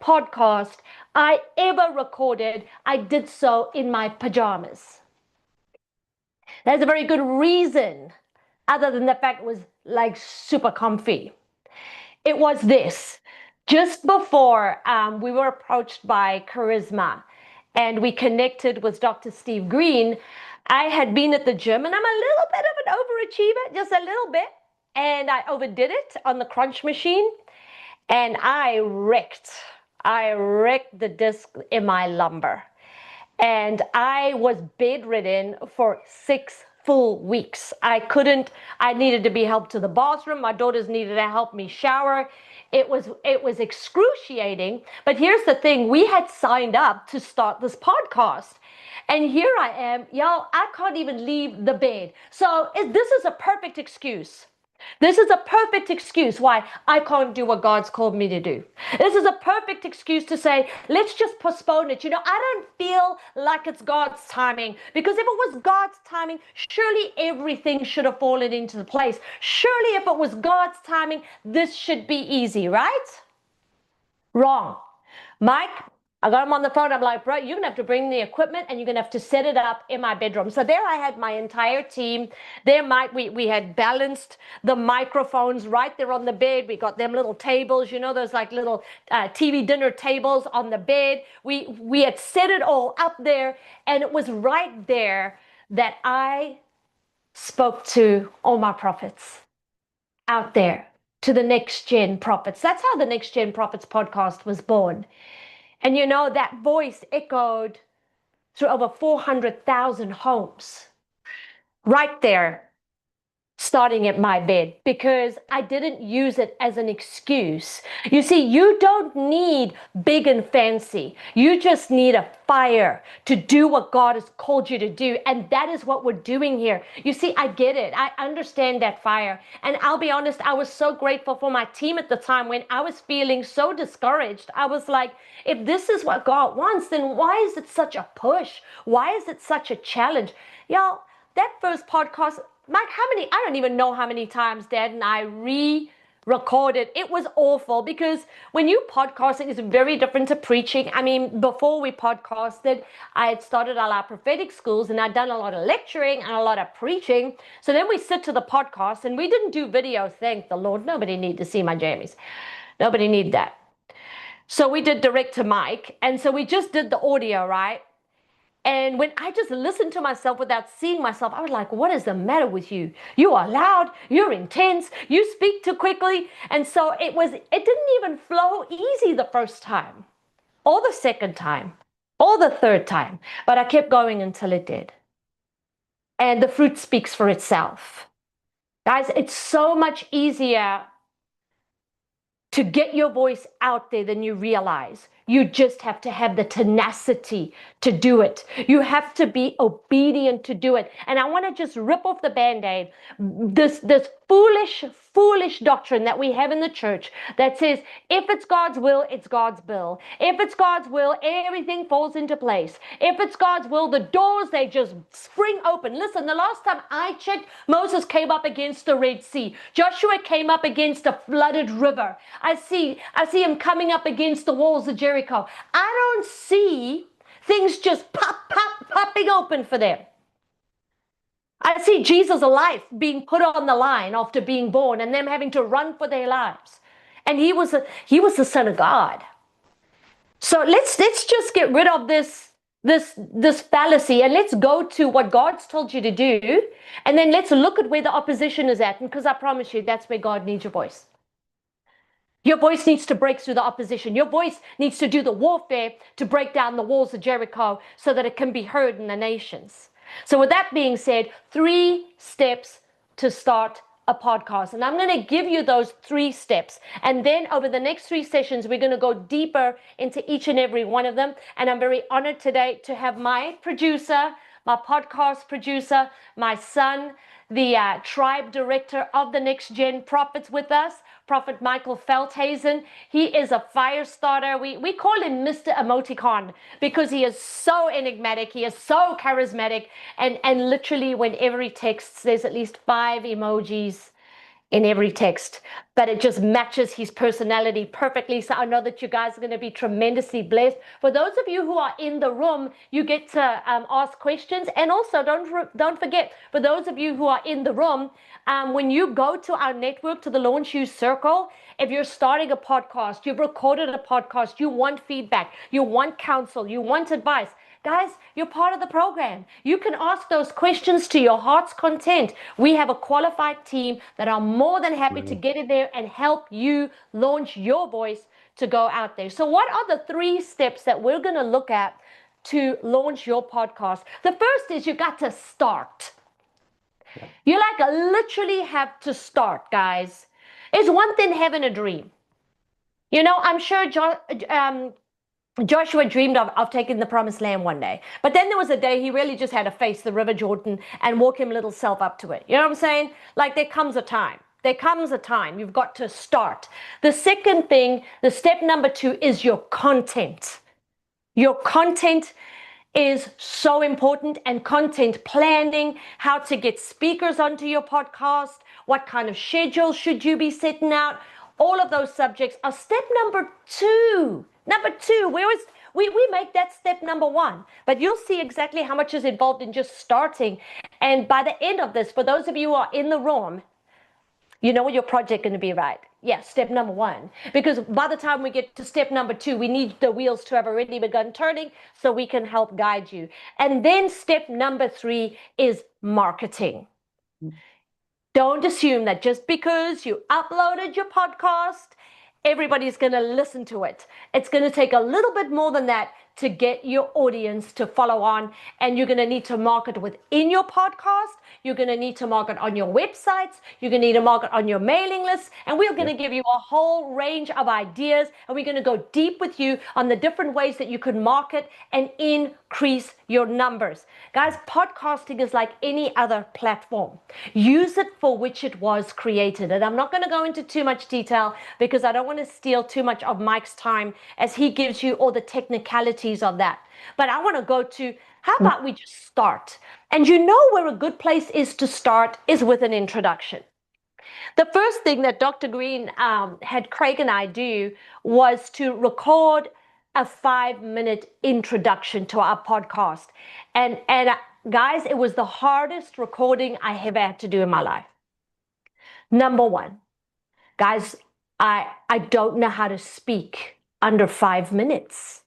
podcast I ever recorded, I did so in my pajamas. There's a very good reason, other than the fact it was like super comfy. It was this. Just before we were approached by Charisma and we connected with Dr. Steve Green, I had been at the gym, and I'm a little bit of an overachiever, just a little bit. And I overdid it on the crunch machine, and I wrecked the disc in my lumbar. And I was bedridden for 6 full weeks. I needed to be helped to the bathroom. My daughters needed to help me shower. It was excruciating. But here's the thing, we had signed up to start this podcast. And here I am, y'all, I can't even leave the bed. So this is a perfect excuse. This is a perfect excuse why I can't do what God's called me to do. This is a perfect excuse to say, let's just postpone it. I don't feel like it's God's timing, because if it was God's timing, surely everything should have fallen into place. Surely if it was God's timing, this should be easy, right? Wrong. Mike, I got him on the phone. I'm like, bro, you're going to have to bring the equipment and you're going to have to set it up in my bedroom. So there I had my entire team. We had balanced the microphones right there on the bed. We got them little tables, those like little TV dinner tables on the bed. We had set it all up there, and it was right there that I spoke to all my prophets out there, to the Next Gen Prophets. That's how the Next Gen Prophets podcast was born. And that voice echoed through over 400,000 homes right there, starting at my bed, because I didn't use it as an excuse. You see, you don't need big and fancy. You just need a fire to do what God has called you to do. And that is what we're doing here. You see, I get it. I understand that fire. And I'll be honest, I was so grateful for my team at the time when I was feeling so discouraged. I was like, if this is what God wants, then why is it such a push? Why is it such a challenge? Y'all, that first podcast, Mike, I don't even know how many times Dad and I re-recorded. It was awful, because when you podcasting, it's very different to preaching. I mean, before we podcasted, I had started all our prophetic schools, and I'd done a lot of lecturing and a lot of preaching. So then we sit to the podcast, and we didn't do video, thank the Lord. Nobody needed to see my jammies. Nobody needed that. So we did direct to mic, and so we just did the audio, right? And when I just listened to myself without seeing myself, I was like, what is the matter with you? You are loud, you're intense, you speak too quickly. And so it didn't even flow easy the first time, or the second time, or the third time. But I kept going until it did. And the fruit speaks for itself. Guys, it's so much easier to get your voice out there than you realize. You just have to have the tenacity to do it. You have to be obedient to do it. And I want to just rip off the Band-Aid. This foolish doctrine that we have in the church that says, if it's God's will, it's God's bill. If it's God's will, everything falls into place. If it's God's will, the doors, they just spring open. Listen, the last time I checked, Moses came up against the Red Sea. Joshua came up against a flooded river. I see him coming up against the walls of Jericho. I don't see things just popping open for them. I see Jesus' life being put on the line after being born, and them having to run for their lives. And he was the Son of God. So let's just get rid of this fallacy, and let's go to what God's told you to do, and then let's look at where the opposition is at, because I promise you, that's where God needs your voice. Your voice needs to break through the opposition. Your voice needs to do the warfare to break down the walls of Jericho so that it can be heard in the nations. So with that being said, 3 steps to start a podcast. And I'm going to give you those 3 steps. And then over the next 3 sessions, we're going to go deeper into each and every one of them. And I'm very honored today to have my producer, my podcast producer, my son, the tribe director of the Next Gen Prophets with us, Prophet Michael Velthuysen. He is a fire starter. We call him Mr. Emoticon because he is so enigmatic. He is so charismatic. And literally whenever he texts, there's at least 5 emojis in every text, but it just matches his personality perfectly. So I know that you guys are going to be tremendously blessed. For those of you who are in the room, you get to ask questions. And also don't forget, for those of you who are in the room, when you go to our network, to the Launch You Circle, if you're starting a podcast, you've recorded a podcast, you want feedback, you want counsel, you want advice, guys, you're part of the program. You can ask those questions to your heart's content. We have a qualified team that are more than happy to get in there and help you launch your voice to go out there. So what are the 3 steps that we're going to look at to launch your podcast? The first is you got to start. You literally have to start, guys. It's one thing having a dream. I'm sure Joshua dreamed of taking the promised land one day. But then there was a day he really just had to face the River Jordan and walk him little self up to it. You know what I'm saying? There comes a time. There comes a time. You've got to start. The second thing, the step number 2 is your content. Your content is so important, and content planning, how to get speakers onto your podcast, what kind of schedule should you be setting out. All of those subjects are step number 2. Number 2, we make that step number 1, but you'll see exactly how much is involved in just starting. And by the end of this, for those of you who are in the room, you know what your project going to be, right? Yeah, step number 1. Because by the time we get to step number 2, we need the wheels to have already begun turning so we can help guide you. And then step number 3 is marketing. Don't assume that just because you uploaded your podcast, everybody's going to listen to it. It's going to take a little bit more than that to get your audience to follow on. And you're going to need to market within your podcast. You're going to need to market on your websites. You're going to need to market on your mailing lists. And we're going to give you a whole range of ideas. And we're going to go deep with you on the different ways that you can market and increase your numbers. Guys, podcasting is like any other platform. Use it for which it was created. And I'm not going to go into too much detail because I don't want to steal too much of Mike's time as he gives you all the technicalities of that. But I want to go to, how about we just start? And you know where a good place is to start is with an introduction. The first thing that Dr. Green had Craig and I do was to record a 5-minute introduction to our podcast. And guys, it was the hardest recording I ever had to do in my life. Number 1, guys, I don't know how to speak under 5 minutes.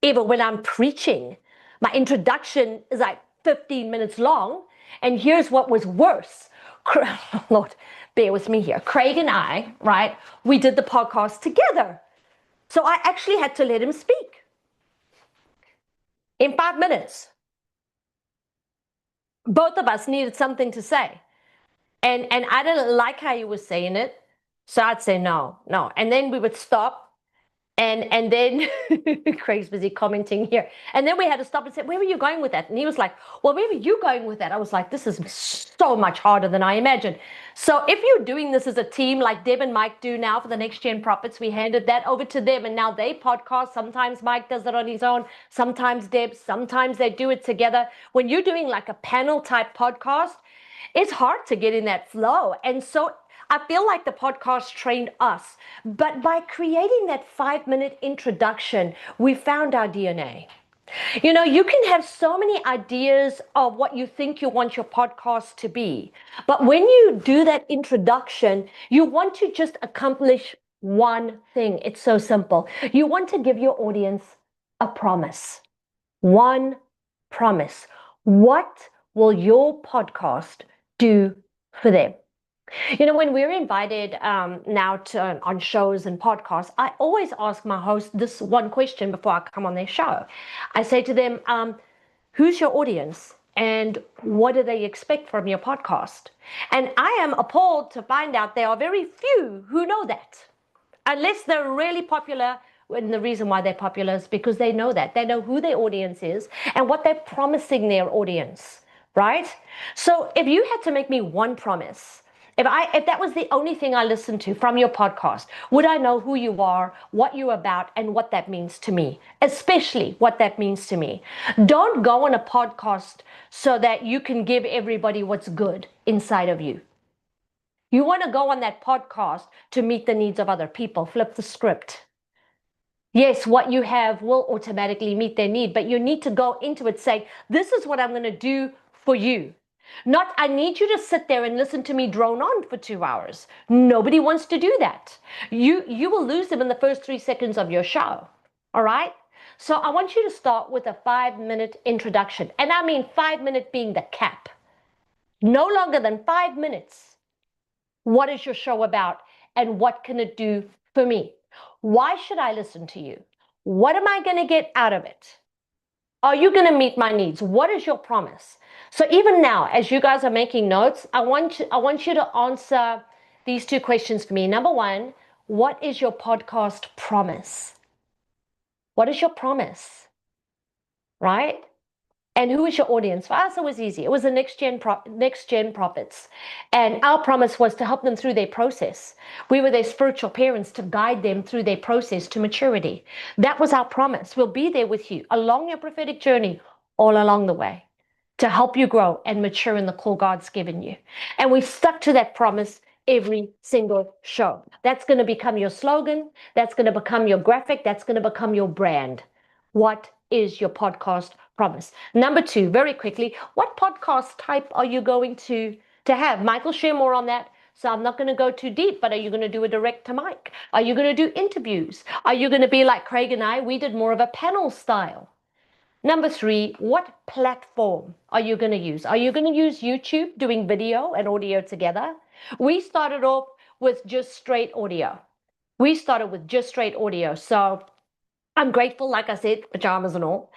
Even when I'm preaching, my introduction is 15 minutes long. And here's what was worse. Lord, bear with me here. Craig and I, right, we did the podcast together. So I actually had to let him speak in 5 minutes. Both of us needed something to say. And I didn't like how he was saying it. So I'd say, no. And then we would stop. And then Craig's busy commenting here. And then we had to stop and say, where were you going with that? And he was like, well, where were you going with that? I was like, this is so much harder than I imagined. So if you're doing this as a team like Deb and Mike do now for the Next Gen Profits, we handed that over to them and now they podcast. Sometimes Mike does it on his own. Sometimes Deb, sometimes they do it together. When you're doing a panel type podcast, it's hard to get in that flow. And so I feel like the podcast trained us, but by creating that 5-minute introduction, we found our DNA. You can have so many ideas of what you think you want your podcast to be, but when you do that introduction, you want to just accomplish one thing. It's so simple. You want to give your audience a promise. One promise. What will your podcast do for them? When we're invited now on shows and podcasts, I always ask my host this one question before I come on their show. I say to them, who's your audience and what do they expect from your podcast? And I am appalled to find out there are very few who know that, unless they're really popular. And the reason why they're popular is because they know that. They know who their audience is and what they're promising their audience, right? So if you had to make me one promise, if that was the only thing I listened to from your podcast, would I know who you are, what you're about, and what that means to me, especially what that means to me. Don't go on a podcast so that you can give everybody what's good inside of you. You want to go on that podcast to meet the needs of other people. Flip the script. Yes, what you have will automatically meet their need, but you need to go into it saying, this is what I'm going to do for you. Not, I need you to sit there and listen to me drone on for 2 hours. Nobody wants to do that. You will lose them in the first 3 seconds of your show. All right? So I want you to start with a 5-minute introduction. And I mean 5-minute being the cap. No longer than 5 minutes. What is your show about? And what can it do for me? Why should I listen to you? What am I going to get out of it? Are you going to meet my needs? What is your promise? So even now, as you guys are making notes, I want you to answer these 2 questions for me. Number 1, what is your podcast promise? What is your promise? Right? And who is your audience? For us, it was easy. It was the next gen prophets. And our promise was to help them through their process. We were their spiritual parents to guide them through their process to maturity. That was our promise. We'll be there with you along your prophetic journey, all along the way, to help you grow and mature in the call God's given you. And we stuck to that promise every single show. That's going to become your slogan. That's going to become your graphic. That's going to become your brand. What is your podcast promise? Number 2, very quickly, what podcast type are you going to have? Michael, share more on that. So I'm not going to go too deep, but are you going to do a direct to mic? Are you going to do interviews? Are you going to be like Craig and I? We did more of a panel style. Number 3, what platform are you going to use? Are you going to use YouTube doing video and audio together? We started off with just straight audio. So I'm grateful, like I said, pajamas and all.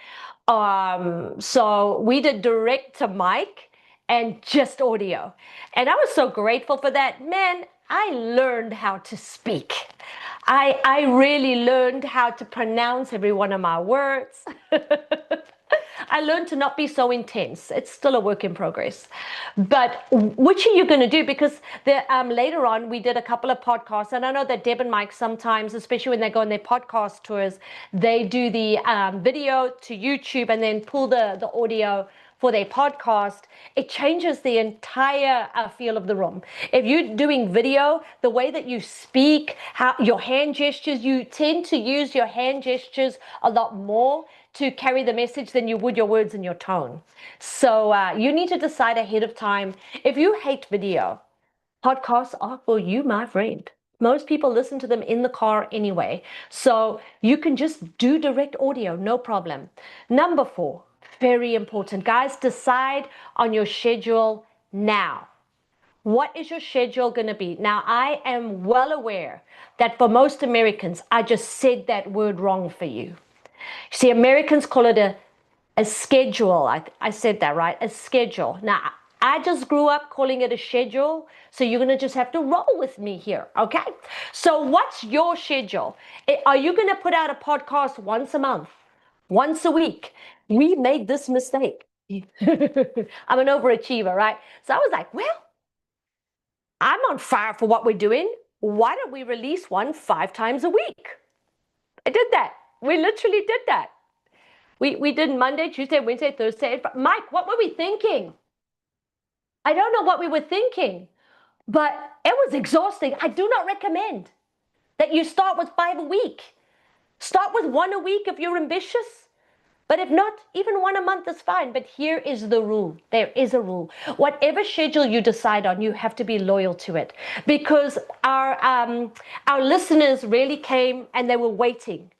So we did direct to mic and just audio. And I was so grateful for that. Man, I learned how to speak. I really learned how to pronounce every one of my words. I learned to not be so intense. It's still a work in progress. But which are you going to do? Because later on, we did a couple of podcasts. And I know that Deb and Mike sometimes, especially when they go on their podcast tours, they do the video to YouTube and then pull the audio for their podcast. It changes the entire feel of the room. If you're doing video, the way that you speak, how your hand gestures, you tend to use your hand gestures a lot more to carry the message than you would your words and your tone. So you need to decide ahead of time. If you hate video, podcasts are for you, my friend. Most people listen to them in the car anyway. So you can just do direct audio, no problem. Number 4, very important. Guys, decide on your schedule now. What is your schedule going to be? Now, I am well aware that for most Americans, I just said that word wrong for you. See, Americans call it a schedule. I said that right, a schedule. Now, I just grew up calling it a schedule, so you're going to just have to roll with me here, okay? So what's your schedule? Are you going to put out a podcast once a month, once a week? We made this mistake. I'm an overachiever, right? So I was like, well, I'm on fire for what we're doing. Why don't we release one 5 times a week? I did that. We literally did that. We did Monday, Tuesday, Wednesday, Thursday. Mike, what were we thinking? I don't know what we were thinking, but it was exhausting. I do not recommend that you start with 5 a week. Start with 1 a week if you're ambitious. But if not, even 1 a month is fine. But here is the rule. There is a rule. Whatever schedule you decide on, you have to be loyal to it. Because our listeners really came and they were waiting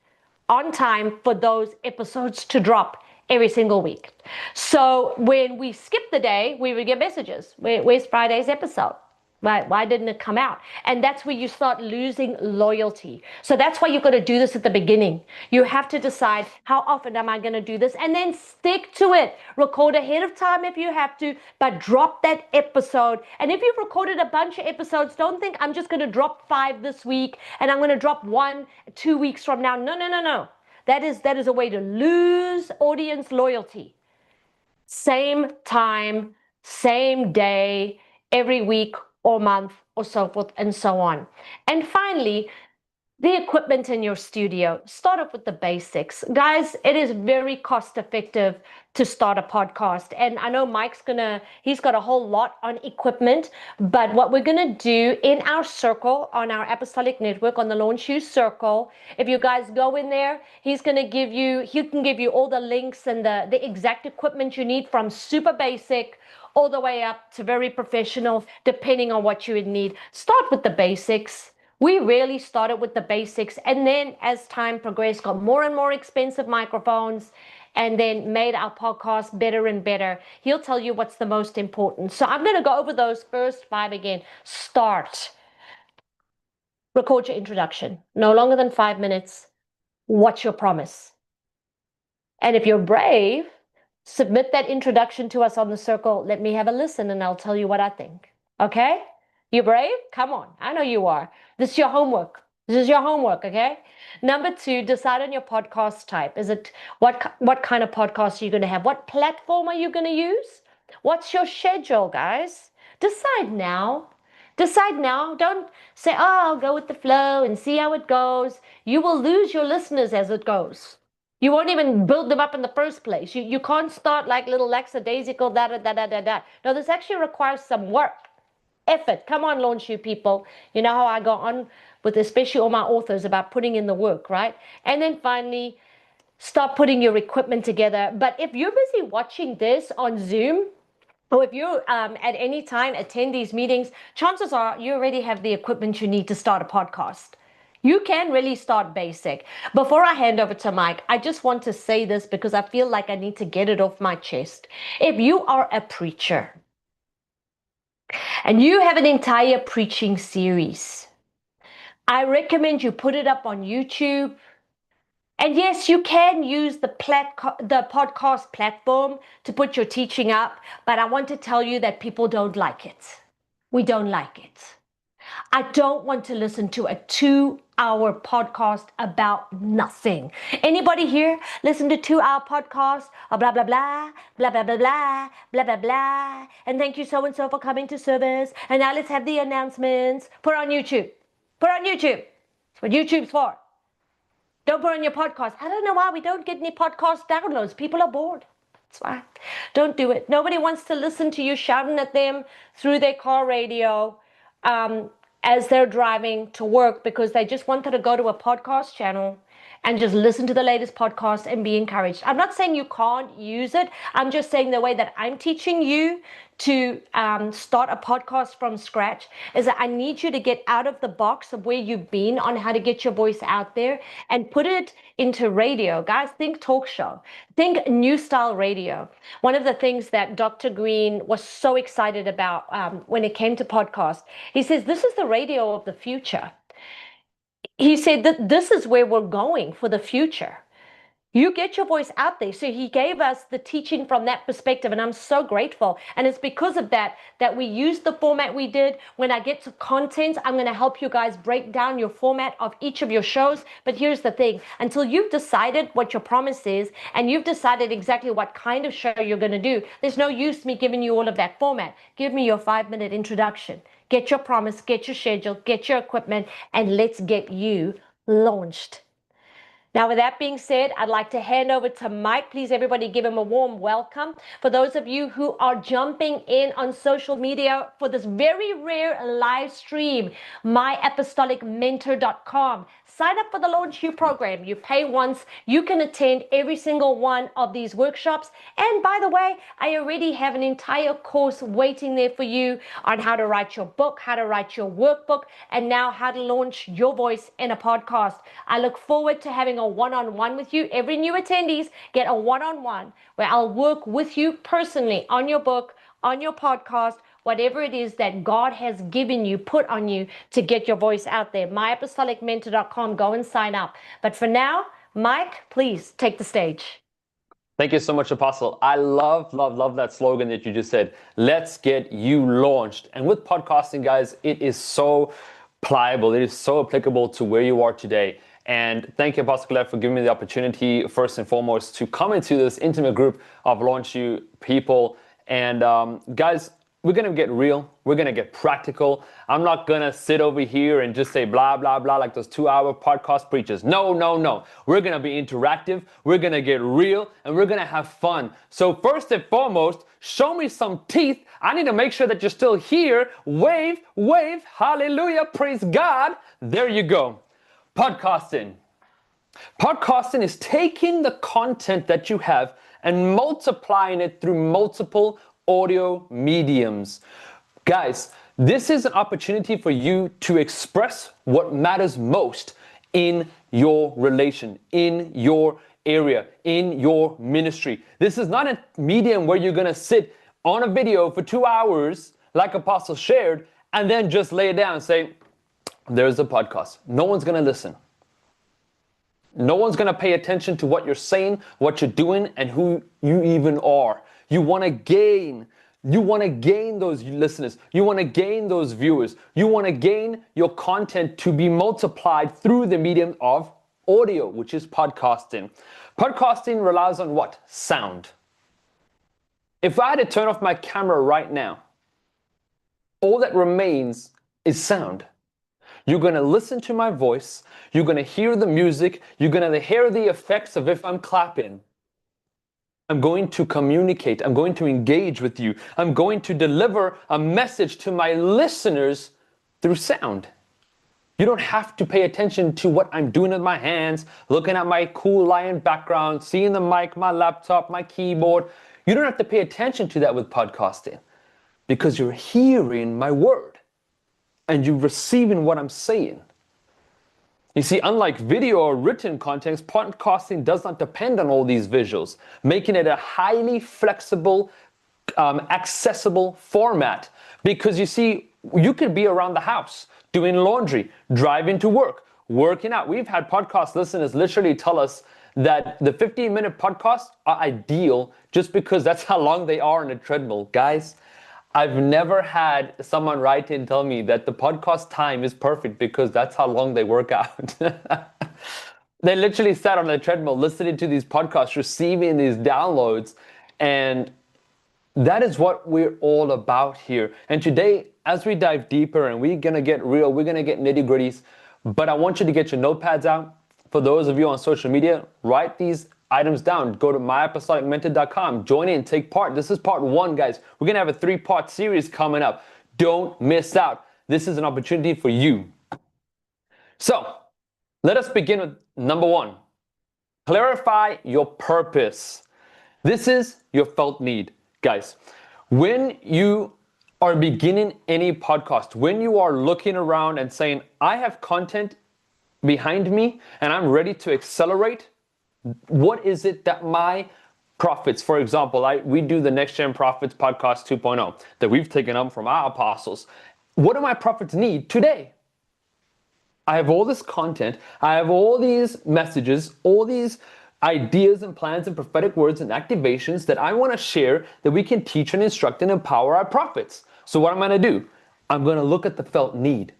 on time for those episodes to drop every single week. So when we skip the day, we would get messages. Where's Friday's episode? Why didn't it come out? And that's where you start losing loyalty. So that's why you've got to do this at the beginning. You have to decide, how often am I going to do this? And then stick to it. Record ahead of time if you have to, but drop that episode. And if you've recorded a bunch of episodes, don't think I'm just going to drop 5 this week and I'm going to drop 1 2 weeks from now. No. That is a way to lose audience loyalty. Same time, same day, every week or month or so forth and so on. And finally, The equipment in your studio. Start off with the basics. Guys, it is very cost effective to start a podcast. And I know he's got a whole lot on equipment, but what we're gonna do in our circle, on our Apostolic Network, on the Launch You Circle, if you guys go in there, he can give you all the links and the exact equipment you need, from super basic all the way up to very professional, depending on what you would need. Start with the basics. We really started with the basics, and then as time progressed, got more and more expensive microphones, and then made our podcast better and better. He'll tell you what's the most important. So I'm going to go over those first 5 again. Start. Record your introduction. No longer than 5 minutes. What's your promise? And if you're brave, submit that introduction to us on the circle. Let me have a listen and I'll tell you what I think. Okay? You brave? Come on. I know you are. This is your homework. This is your homework, okay? Number 2, decide on your podcast type. Is it what kind of podcast are you going to have? What platform are you going to use? What's your schedule, guys? Decide now. Decide now. Don't say, oh, I'll go with the flow and see how it goes. You will lose your listeners as it goes. You won't even build them up in the first place. You can't start like little lackadaisical, da da da da da da. No, this actually requires some work, effort. Come on, Launch You people. You know how I go on with especially all my authors about putting in the work, right? And then finally, start putting your equipment together. But if you're busy watching this on Zoom, or if you at any time attend these meetings, chances are you already have the equipment you need to start a podcast. You can really start basic. Before I hand over to Mike, I just want to say this because I feel like I need to get it off my chest. If you are a preacher and you have an entire preaching series, I recommend you put it up on YouTube. And yes, you can use the podcast platform to put your teaching up, but I want to tell you that people don't like it. We don't like it. I don't want to listen to a 2-hour podcast about nothing. Anybody here listen to 2-hour podcast or blah, blah, blah, blah, blah, blah, blah, blah, blah, blah. And thank you so-and-so for coming to service. And now let's have the announcements. Put on YouTube. Put on YouTube. That's what YouTube's for. Don't put on your podcast. I don't know why we don't get any podcast downloads. People are bored. That's why. Don't do it. Nobody wants to listen to you shouting at them through their car radio as they're driving to work, because they just wanted to go to a podcast channel and just listen to the latest podcast and be encouraged. I'm not saying you can't use it. I'm just saying the way that I'm teaching you to start a podcast from scratch is that I need you to get out of the box of where you've been on how to get your voice out there and put it into radio. Guys, think talk show. Think new style radio. One of the things that Dr. Green was so excited about when it came to podcast, he says, this is the radio of the future. He said that this is where we're going for the future. You get your voice out there. So he gave us the teaching from that perspective, and I'm so grateful. And it's because of that we used the format we did. When I get to content, I'm going to help you guys break down your format of each of your shows. But here's the thing. Until you've decided what your promise is and you've decided exactly what kind of show you're going to do, there's no use me giving you all of that format. Give me your 5-minute introduction. Get your promise, get your schedule, get your equipment, and let's get you launched. Now, with that being said, I'd like to hand over to Mike. Please, everybody, give him a warm welcome. For those of you who are jumping in on social media for this very rare live stream, myapostolicmentor.com. Sign up for the Launch You program. You pay once. You can attend every single one of these workshops. And by the way, I already have an entire course waiting there for you on how to write your book, how to write your workbook, and now how to launch your voice in a podcast. I look forward to having a one-on-one with you. Every new attendees get a one-on-one where I'll work with you personally on your book, on your podcast, whatever it is that God has given you, put on you to get your voice out there. myapostolicmentor.com. Go and sign up. But for now, Mike, please take the stage. Thank you so much, Apostle. I love that slogan that you just said. Let's get you launched. And with podcasting, guys, it is so pliable. It is so applicable to where you are today. And thank you, Apostle Colette, for giving me the opportunity, first and foremost, to come into this intimate group of Launch You people. And guys, we're going to get real. We're going to get practical. I'm not going to sit over here and just say blah, blah, blah, like those 2-hour podcast preachers. No, no, no. We're going to be interactive. We're going to get real and we're going to have fun. So first and foremost, show me some teeth. I need to make sure that you're still here. Wave, wave, hallelujah, praise God. There you go. Podcasting. Podcasting is taking the content that you have and multiplying it through multiple audio mediums. Guys, this is an opportunity for you to express what matters most in your relation, in your area, in your ministry. This is not a medium where you're going to sit on a video for 2 hours, like Apostle shared, and then just lay it down and say, there's a podcast. No one's going to listen. No one's going to pay attention to what you're saying, what you're doing, and who you even are. You want to gain those listeners. You want to gain those viewers. You want to gain your content to be multiplied through the medium of audio, which is podcasting. Podcasting relies on what? Sound. If I had to turn off my camera right now, all that remains is sound. You're going to listen to my voice. You're going to hear the music. You're going to hear the effects of if I'm clapping. I'm going to communicate. I'm going to engage with you. I'm going to deliver a message to my listeners through sound. You don't have to pay attention to what I'm doing with my hands, looking at my cool lion background, seeing the mic, my laptop, my keyboard. You don't have to pay attention to that with podcasting because you're hearing my word and you're receiving what I'm saying. You see, unlike video or written content, podcasting does not depend on all these visuals, making it a highly flexible, accessible format. Because you see, you could be around the house, doing laundry, driving to work, working out. We've had podcast listeners literally tell us that the 15-minute podcasts are ideal just because that's how long they are on a treadmill. Guys, I've never had someone write in and tell me that the podcast time is perfect because that's how long they work out. They literally sat on the treadmill listening to these podcasts, receiving these downloads, and that is what we're all about here. And today, as we dive deeper and we're going to get real, we're going to get nitty-gritties, but I want you to get your notepads out. For those of you on social media, write these items down. Go to myapostolicmentor.com. Join in, take part. This is part 1, guys. We're going to have a 3-part series coming up. Don't miss out. This is an opportunity for you. So, let us begin with number 1. Clarify your purpose. This is your felt need. Guys, when you are beginning any podcast, when you are looking around and saying, I have content behind me and I'm ready to accelerate, what is it that my prophets, for example, we do the Next Gen Prophets Podcast 2.0 that we've taken up from our apostles. What do my prophets need today? I have all this content. I have all these messages, all these ideas and plans and prophetic words and activations that I want to share that we can teach and instruct and empower our prophets. So what I'm going to do, I'm going to look at the felt need.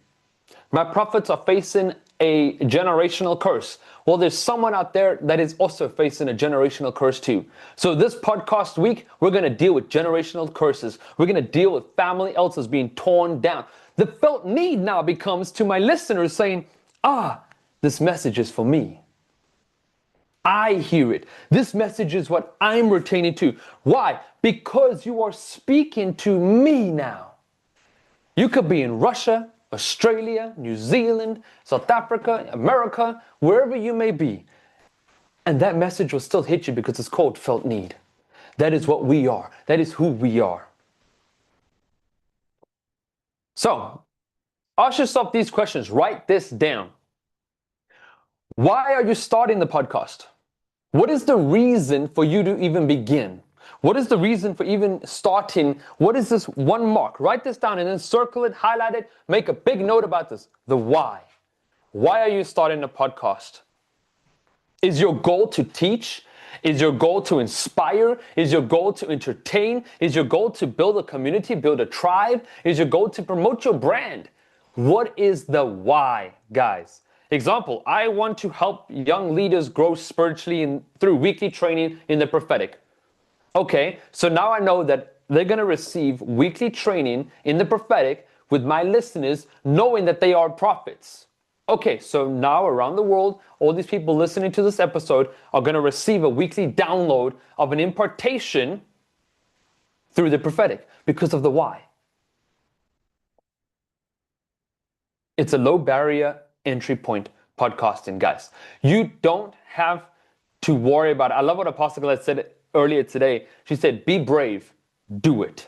My prophets are facing a generational curse. Well, there's someone out there that is also facing a generational curse too. So this podcast week, we're going to deal with generational curses. We're going to deal with family else's being torn down. The felt need now becomes to my listeners saying, this message is for me. I hear it. This message is what I'm retaining to. Why? Because you are speaking to me now. You could be in Russia, Australia, New Zealand, South Africa, America, wherever you may be. And that message will still hit you because it's called felt need. That is what we are. That is who we are. So, ask yourself these questions. Write this down. Why are you starting the podcast? What is the reason for you to even begin? What is the reason for even starting? What is this one mark? Write this down and then circle it, highlight it, make a big note about this. The why. Why are you starting a podcast? Is your goal to teach? Is your goal to inspire? Is your goal to entertain? Is your goal to build a community, build a tribe? Is your goal to promote your brand? What is the why, guys? Example, I want to help young leaders grow spiritually through weekly training in the prophetic. Okay, so now I know that they're going to receive weekly training in the prophetic with my listeners, knowing that they are prophets. Okay, so now around the world, all these people listening to this episode are going to receive a weekly download of an impartation through the prophetic because of the why. It's a low barrier entry point podcasting, guys. You don't have to worry about it. I love what Apostle Colette said earlier today. She said, be brave, do it.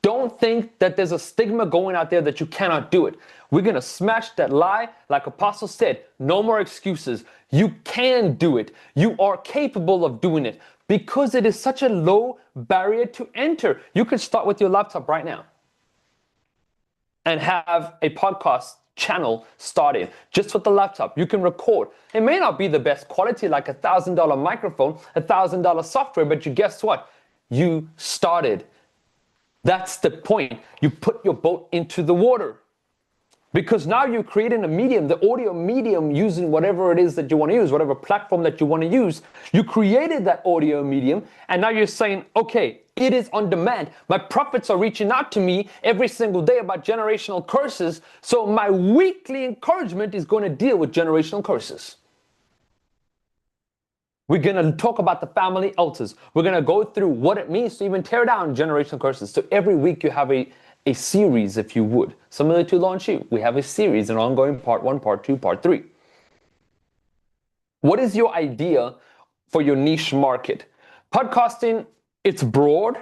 Don't think that there's a stigma going out there that you cannot do it. We're going to smash that lie. Like Apostle said, no more excuses. You can do it. You are capable of doing it because it is such a low barrier to enter. You can start with your laptop right now and have a podcast channel started just with the laptop. You can record. It may not be the best quality, like $1,000 microphone, $1,000 software, but you guess what? You started. That's the point. You put your boat into the water because now you're creating a medium, the audio medium, using whatever it is that you want to use, whatever platform that you want to use. You created that audio medium and now you're saying, okay, it is on demand. My prophets are reaching out to me every single day about generational curses. So my weekly encouragement is going to deal with generational curses. We're going to talk about the family altars. We're going to go through what it means to even tear down generational curses. So every week you have a series, if you would. Similar to Launch You, we have a series, an ongoing part 1, part 2, part 3. What is your idea for your niche market? Podcasting, it's broad,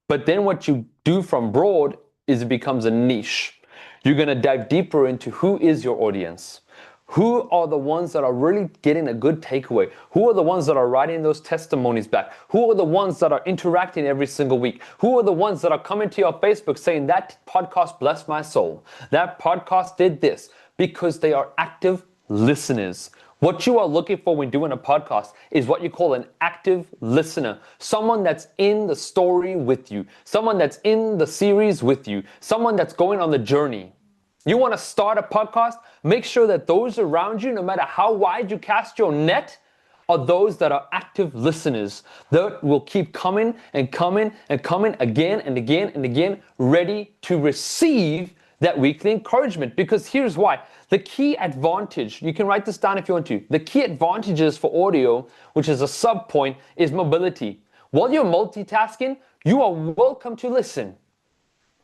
but then what you do from broad is it becomes a niche. You're going to dive deeper into who is your audience. Who are the ones that are really getting a good takeaway? Who are the ones that are writing those testimonies back? Who are the ones that are interacting every single week? Who are the ones that are coming to your Facebook saying that podcast blessed my soul? That podcast did this, because they are active listeners. What you are looking for when doing a podcast is what you call an active listener. Someone that's in the story with you. Someone that's in the series with you. Someone that's going on the journey. You want to start a podcast? Make sure that those around you, no matter how wide you cast your net, are those that are active listeners that will keep coming and coming and coming again and again and again, ready to receive that weekly encouragement. Because here's why. The key advantage, you can write this down if you want to. The key advantages for audio, which is a sub point, is mobility. While you're multitasking, you are welcome to listen.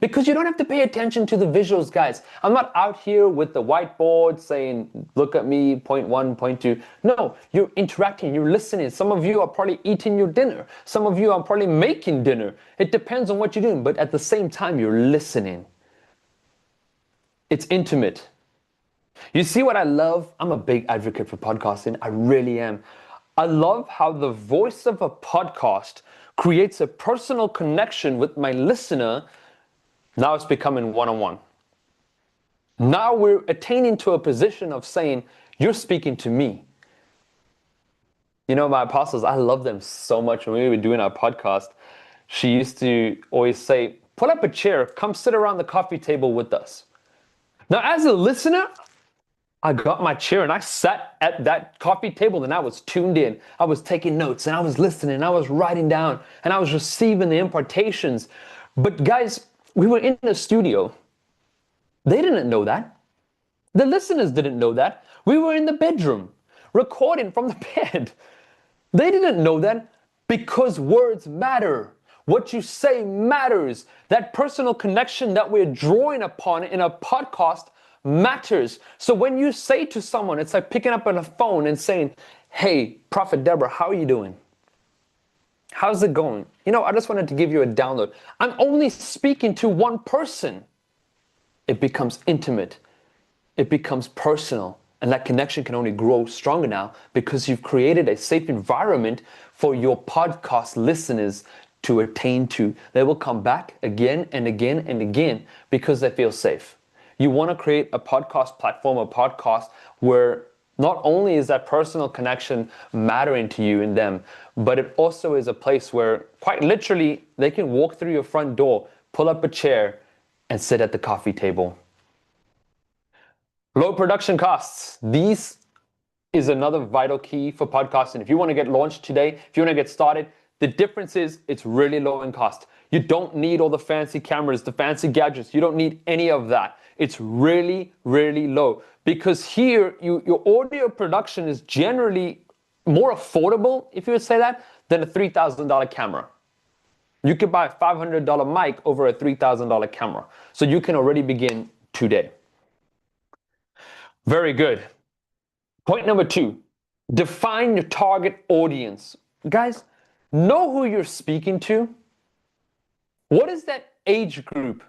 Because you don't have to pay attention to the visuals, guys. I'm not out here with the whiteboard saying, look at me, point 1, point 2. No, you're interacting, you're listening. Some of you are probably eating your dinner. Some of you are probably making dinner. It depends on what you're doing, but at the same time, you're listening. It's intimate. You see what I love? I'm a big advocate for podcasting. I really am. I love how the voice of a podcast creates a personal connection with my listener. Now it's becoming one-on-one. Now we're attaining to a position of saying, you're speaking to me. You know, my apostles, I love them so much. When we were doing our podcast, she used to always say, pull up a chair, come sit around the coffee table with us. Now, as a listener, I got my chair and I sat at that coffee table and I was tuned in. I was taking notes and I was listening and I was writing down and I was receiving the impartations. But guys, we were in the studio. They didn't know that. The listeners didn't know that. We were in the bedroom, recording from the bed. They didn't know that, because words matter. What you say matters. That personal connection that we're drawing upon in a podcast matters. So when you say to someone, it's like picking up on a phone and saying, hey, Prophet Deborah, how are you doing? How's it going? You know, I just wanted to give you a download. I'm only speaking to one person. It becomes intimate. It becomes personal. And that connection can only grow stronger now because you've created a safe environment for your podcast listeners to attain to. They will come back again and again and again because they feel safe. You want to create a podcast platform, a podcast where not only is that personal connection mattering to you and them, but it also is a place where quite literally they can walk through your front door, pull up a chair, and sit at the coffee table. Low production costs. These is another vital key for podcasting. If you want to get launched today, if you want to get started, the difference is it's really low in cost. You don't need all the fancy cameras, the fancy gadgets. You don't need any of that. It's really, really low, because here your audio production is generally more affordable, if you would say that, than a $3,000 camera. You could buy a $500 mic over a $3,000 camera. So you can already begin today. Very good. Point number 2, define your target audience. Guys, know who you're speaking to. What is that age group?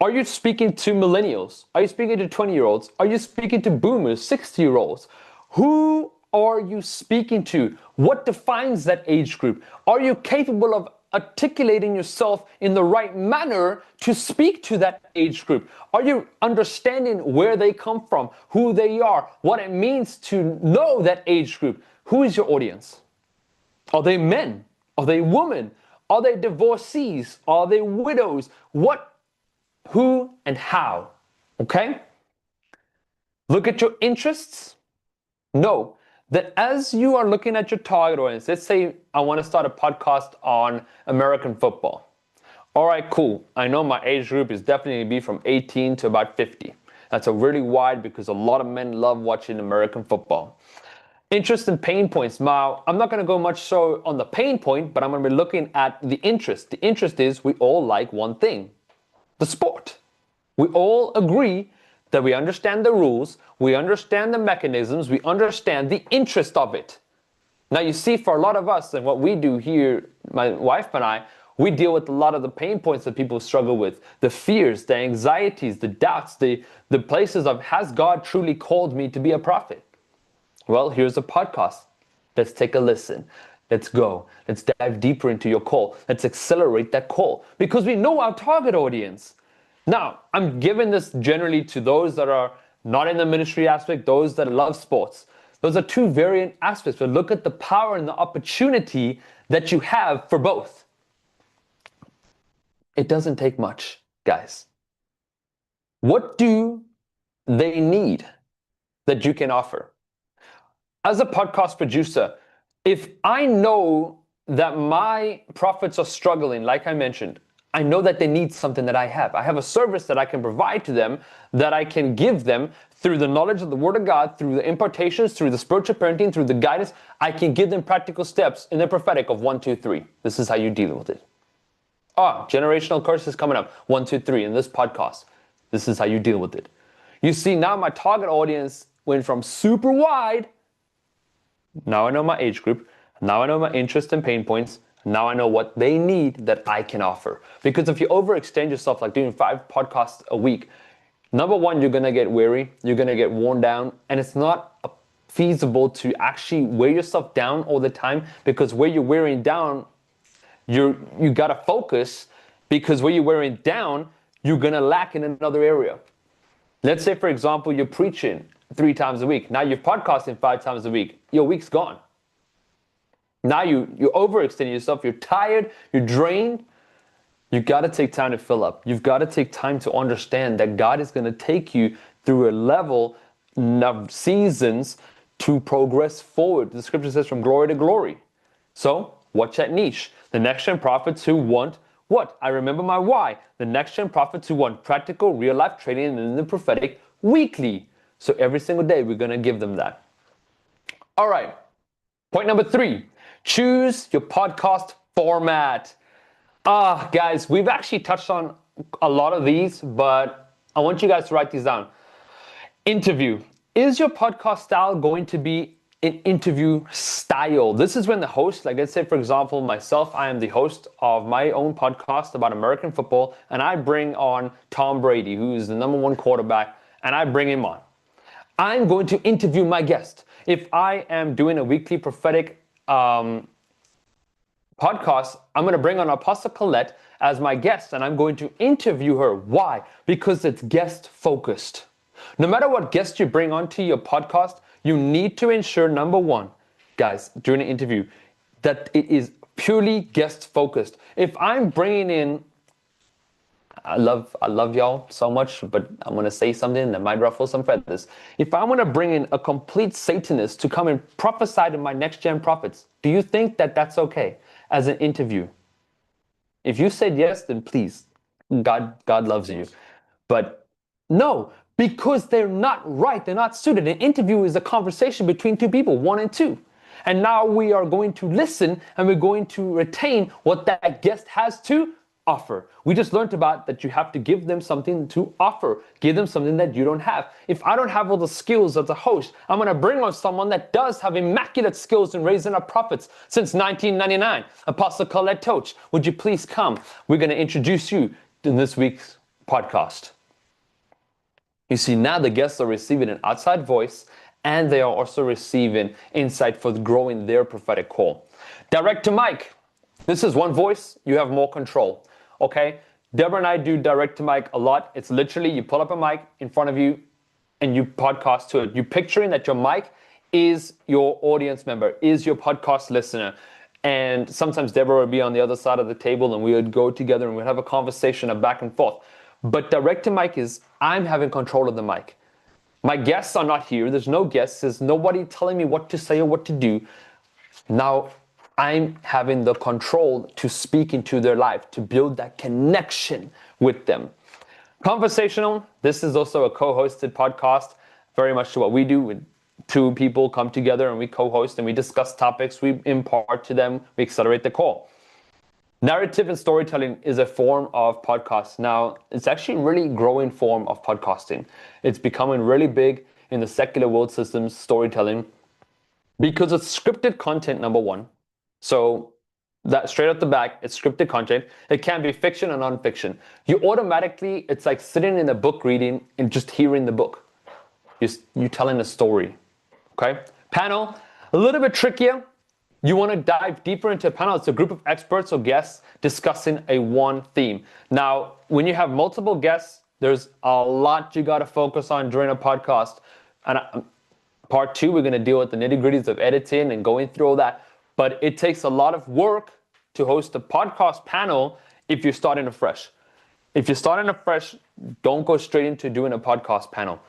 Are you speaking to millennials? Are you speaking to 20-year-olds? Are you speaking to boomers, 60-year-olds? Who are you speaking to? What defines that age group? Are you capable of articulating yourself in the right manner to speak to that age group? Are you understanding where they come from, who they are, what it means to know that age group? Who is your audience? Are they men? Are they women? Are they divorcees? Are they widows? What, who, and how? Okay? Look at your interests. Know that as you are looking at your target audience, let's say I want to start a podcast on American football. All right, cool. I know my age group is definitely going to be from 18 to about 50. That's a really wide, because a lot of men love watching American football. Interest and pain points. Now, I'm not going to go much so on the pain point, but I'm going to be looking at the interest. The interest is we all like one thing, the sport. We all agree that we understand the rules, we understand the mechanisms, we understand the interest of it. Now you see, for a lot of us, and what we do here, my wife and I, we deal with a lot of the pain points that people struggle with, the fears, the anxieties, the doubts, the places of, has God truly called me to be a prophet? Well, here's a podcast. Let's take a listen. Let's go. Let's dive deeper into your call. Let's accelerate that call, because we know our target audience. Now, I'm giving this generally to those that are not in the ministry aspect, those that love sports. Those are two variant aspects, but look at the power and the opportunity that you have for both. It doesn't take much, guys. What do they need that you can offer? As a podcast producer, if I know that my prophets are struggling, like I mentioned, I know that they need something that I have. I have a service that I can provide to them, that I can give them through the knowledge of the Word of God, through the impartations, through the spiritual parenting, through the guidance. I can give them practical steps in the prophetic of 1, 2, 3. This is how you deal with it. Generational curses coming up. 1, 2, 3 in this podcast. This is how you deal with it. You see, now my target audience went from super wide. Now I know my age group. Now I know my interests and pain points. Now I know what they need that I can offer. Because if you overextend yourself, like doing 5 podcasts a week, number one, you're going to get weary. You're going to get worn down. And it's not feasible to actually wear yourself down all the time, because where you're wearing down, you got to focus, because where you're wearing down, you're going to lack in another area. Let's say, for example, you're preaching 3 times a week. Now you're podcasting 5 times a week. Your week's gone. Now you're overextending yourself. You're tired. You're drained. You got to take time to fill up. You've got to take time to understand that God is going to take you through a level of seasons to progress forward. The scripture says from glory to glory. So watch that niche. The next gen prophets who want what? I remember my why. The next gen prophets who want practical real life training in the prophetic weekly. So every single day we're going to give them that. All right. Point number 3. Choose your podcast format. Guys, we've actually touched on a lot of these, but I want you guys to write these down. Interview. Is your podcast style going to be an interview style? This is when the host, like let's say, for example, myself, I am the host of my own podcast about American football, and I bring on Tom Brady, who is the #1 quarterback, and I bring him on. I'm going to interview my guest. If I am doing a weekly prophetic podcast, I'm going to bring on Apostle Colette as my guest, and I'm going to interview her. Why? Because it's guest focused. No matter what guest you bring onto your podcast, you need to ensure, number one, guys, during an interview, that it is purely guest focused. If I'm bringing in, I love y'all so much, but I'm going to say something that might ruffle some feathers. If I want to bring in a complete Satanist to come and prophesy to my next gen prophets, do you think that that's okay as an interview? If you said yes, then please, God loves you. But no, because they're not right, they're not suited. An interview is a conversation between two people, one and two. And now we are going to listen and we're going to retain what that guest has to offer. We just learned about that you have to give them something to offer. Give them something that you don't have. If I don't have all the skills as a host, I'm going to bring on someone that does have immaculate skills in raising up prophets since 1999. Apostle Colette Toach, would you please come? We're going to introduce you in this week's podcast. You see, now the guests are receiving an outside voice and they are also receiving insight for growing their prophetic call. Direct to mic. This is one voice, you have more control. Okay, Deborah and I do direct to mic a lot. It's literally you pull up a mic in front of you and you podcast to it. You're picturing that your mic is your audience member, is your podcast listener. And sometimes Deborah would be on the other side of the table and we would go together and we'd have a conversation of back and forth. But direct to mic is I'm having control of the mic. My guests are not here. There's no guests. There's nobody telling me what to say or what to do. Now, I'm having the control to speak into their life, to build that connection with them. Conversational, this is also a co-hosted podcast, very much to what we do. When two people come together and we co-host and we discuss topics, we impart to them, we accelerate the call. Narrative and storytelling is a form of podcast. Now, it's actually a really growing form of podcasting. It's becoming really big in the secular world systems, storytelling, because it's scripted content, number one. So that straight off the back, it's scripted content. It can be fiction or non-fiction. You automatically, it's like sitting in a book reading and just hearing the book. You're telling a story, okay? Panel, a little bit trickier. You want to dive deeper into a panel. It's a group of experts or guests discussing a one theme. Now, when you have multiple guests, there's a lot you got to focus on during a podcast. And part two, we're going to deal with the nitty-gritties of editing and going through all that. But it takes a lot of work to host a podcast panel if you're starting afresh. If you're starting afresh, don't go straight into doing a podcast panel.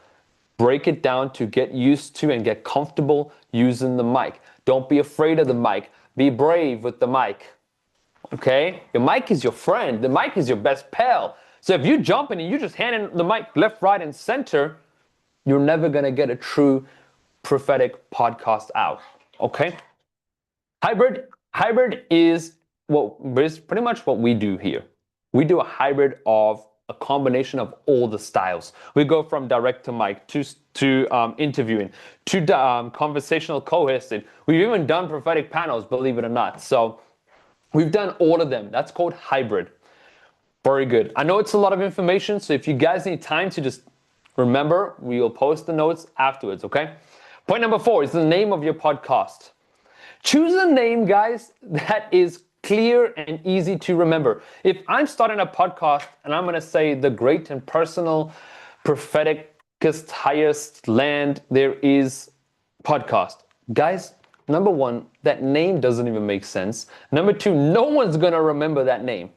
Break it down to get used to and get comfortable using the mic. Don't be afraid of the mic. Be brave with the mic. Okay? Your mic is your friend. The mic is your best pal. So if you jump in and you just hand in the mic left, right, and center, you're never going to get a true prophetic podcast out. Okay? Hybrid is pretty much what we do here. We do a hybrid of a combination of all the styles. We go from direct to mic to interviewing to conversational co-hosting. We've even done prophetic panels, believe it or not. So we've done all of them. That's called hybrid. Very good. I know it's a lot of information, so if you guys need time to just remember, we will post the notes afterwards, okay? Point number 4 is the name of your podcast. Choose a name, guys, that is clear and easy to remember. If I'm starting a podcast and I'm going to say the great and personal, propheticest, highest land there is podcast. Guys, number 1, that name doesn't even make sense. Number 2, no one's going to remember that name.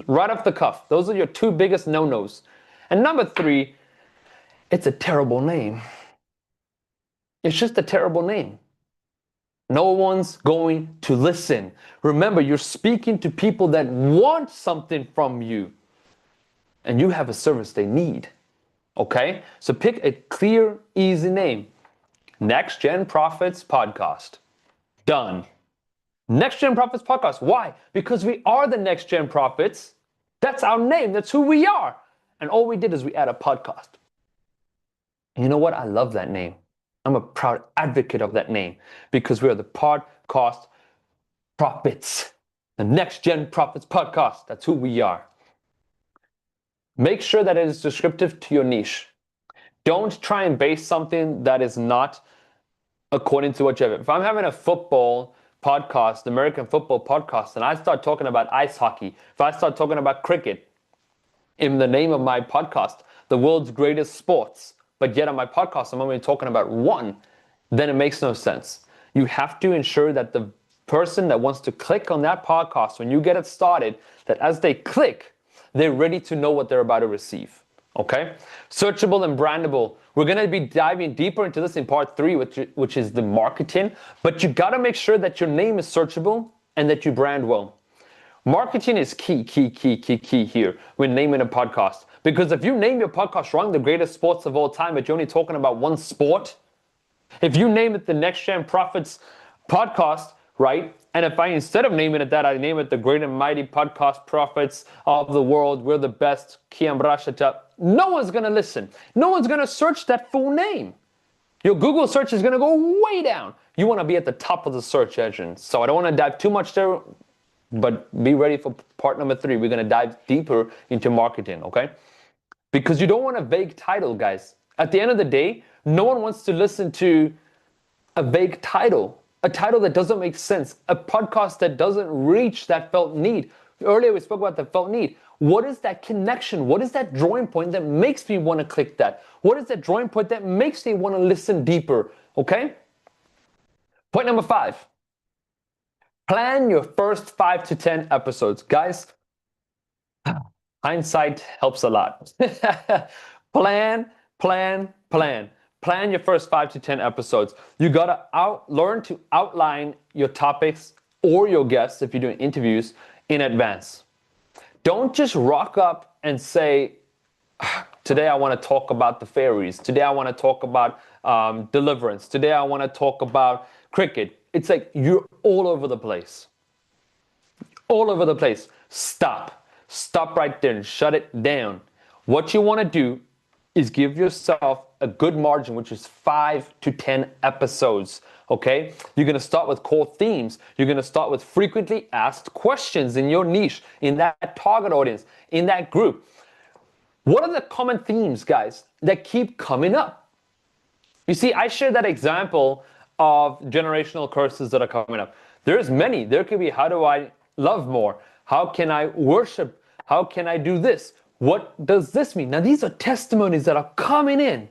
Right off the cuff. Those are your 2 biggest no-nos. And number 3, it's a terrible name. It's just a terrible name. No one's going to listen. Remember, you're speaking to people that want something from you. And you have a service they need. Okay? So pick a clear, easy name. Next Gen Prophets Podcast. Done. Next Gen Prophets Podcast. Why? Because we are the Next Gen Prophets. That's our name. That's who we are. And all we did is we add a podcast. And you know what? I love that name. I'm a proud advocate of that name because we are the podcast prophets, the Next Gen Prophets Podcast. That's who we are. Make sure that it is descriptive to your niche. Don't try and base something that is not according to what you have. If I'm having a football podcast, American football podcast, and I start talking about ice hockey, if I start talking about cricket in the name of my podcast, the world's greatest sports, but yet on my podcast, I'm only talking about one, then it makes no sense. You have to ensure that the person that wants to click on that podcast, when you get it started, that as they click, they're ready to know what they're about to receive. Okay? Searchable and brandable. We're going to be diving deeper into this in part 3, which is the marketing. But you got to make sure that your name is searchable and that you brand well. Marketing is key here when naming a podcast. Because if you name your podcast wrong, the greatest sports of all time, but you're only talking about one sport, if you name it the Next Gen Profits podcast, right? And if I, instead of naming it that, I name it the Great and Mighty Podcast Prophets of the World, we're the best, no one's going to listen. No one's going to search that full name. Your Google search is going to go way down. You want to be at the top of the search engine. So I don't want to dive too much there, but be ready for part number 3. We're going to dive deeper into marketing, okay? Because you don't want a vague title, guys. At the end of the day, no one wants to listen to a vague title, a title that doesn't make sense, a podcast that doesn't reach that felt need. Earlier we spoke about the felt need. What is that connection? What is that drawing point that makes me want to click that? What is that drawing point that makes me want to listen deeper? Okay? Point number 5. Plan your first 5 to 10 episodes. Guys, hindsight helps a lot. Plan. Plan your first 5 to 10 episodes. You gotta learn to outline your topics or your guests, if you're doing interviews, in advance. Don't just rock up and say, today I want to talk about the fairies. Today I want to talk about deliverance. Today I want to talk about cricket. It's like you're all over the place. All over the place. Stop right there and shut it down. What you want to do is give yourself a good margin, which is 5 to 10 episodes, okay? You're going to start with core themes. You're going to start with frequently asked questions in your niche, in that target audience, in that group. What are the common themes, guys, that keep coming up? You see, I shared that example of generational curses that are coming up. There's many. There could be, how do I love more? How can I worship? How can I do this? What does this mean? Now, these are testimonies that are coming in.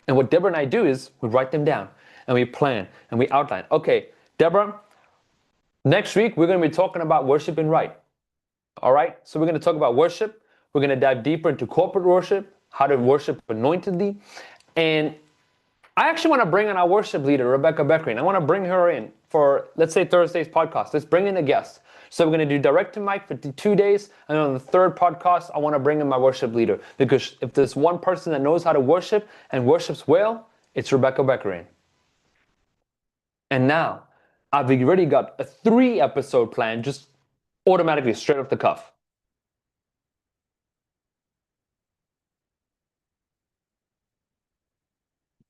And what Deborah and I do is we write them down and we plan and we outline. Okay, Deborah, next week we're going to be talking about worshiping right. All right, so we're going to talk about worship. We're going to dive deeper into corporate worship, how to worship anointedly. And I actually want to bring in our worship leader, Rebecca Beckering. I want to bring her in for, let's say, Thursday's podcast. Let's bring in a guest. So we're going to do direct to mic for 2 days. And on the third podcast, I want to bring in my worship leader. Because if there's one person that knows how to worship and worships well, it's Rebecca Beckering. And now, I've already got a 3-episode plan, just automatically, straight off the cuff.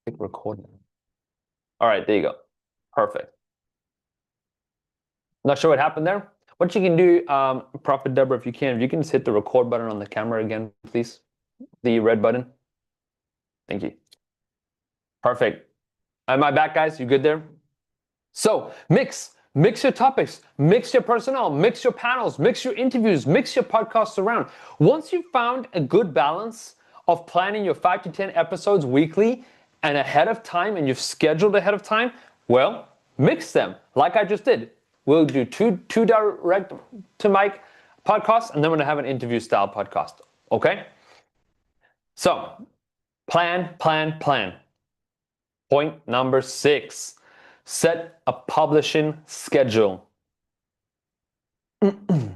Click recording. All right, there you go. Perfect. Not sure what happened there. What you can do, Prophet Deborah, if you can just hit the record button on the camera again, please. The red button. Thank you. Perfect. Am I back, guys? You good there? So mix your topics, mix your personnel, mix your panels, mix your interviews, mix your podcasts around. Once you've found a good balance of planning your 5 to 10 episodes weekly and ahead of time, and you've scheduled ahead of time, well, mix them like I just did. We'll do two direct to mic podcasts, and then we're gonna have an interview style podcast. Okay? So plan. Point number 6, set a publishing schedule. This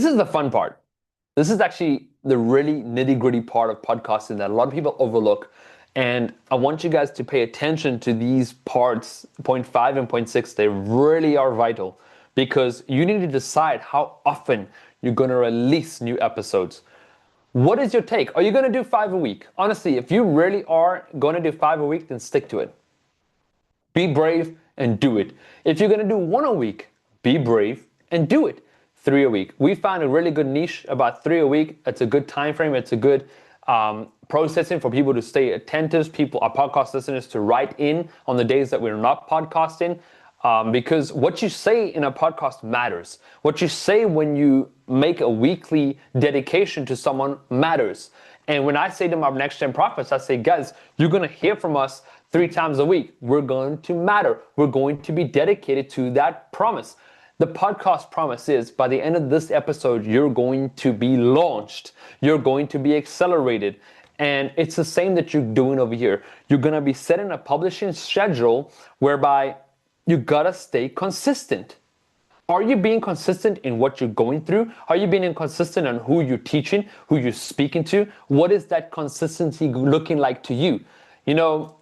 is the fun part. This is actually the really nitty-gritty part of podcasting that a lot of people overlook. And I want you guys to pay attention to these parts, point 5 and point 6. They really are vital because you need to decide how often you're going to release new episodes. What is your take? Are you going to do 5 a week? Honestly, if you really are going to do 5 a week, then stick to it. Be brave and do it. If you're going to do 1 a week, be brave and do it. 3 a week. We found a really good niche about 3 a week. It's a good time frame. It's a good processing for people to stay attentive, our podcast listeners to write in on the days that we're not podcasting, because what you say in a podcast matters. What you say when you make a weekly dedication to someone matters. And when I say to my Next Gen Prophets, I say, guys, you're going to hear from us 3 times a week. We're going to matter. We're going to be dedicated to that promise. The podcast promise is by the end of this episode, you're going to be launched. You're going to be accelerated. And it's the same that you're doing over here. You're going to be setting a publishing schedule whereby you gotta stay consistent. Are you being consistent in what you're going through? Are you being inconsistent on who you're teaching, who you're speaking to? What is that consistency looking like to you? You know,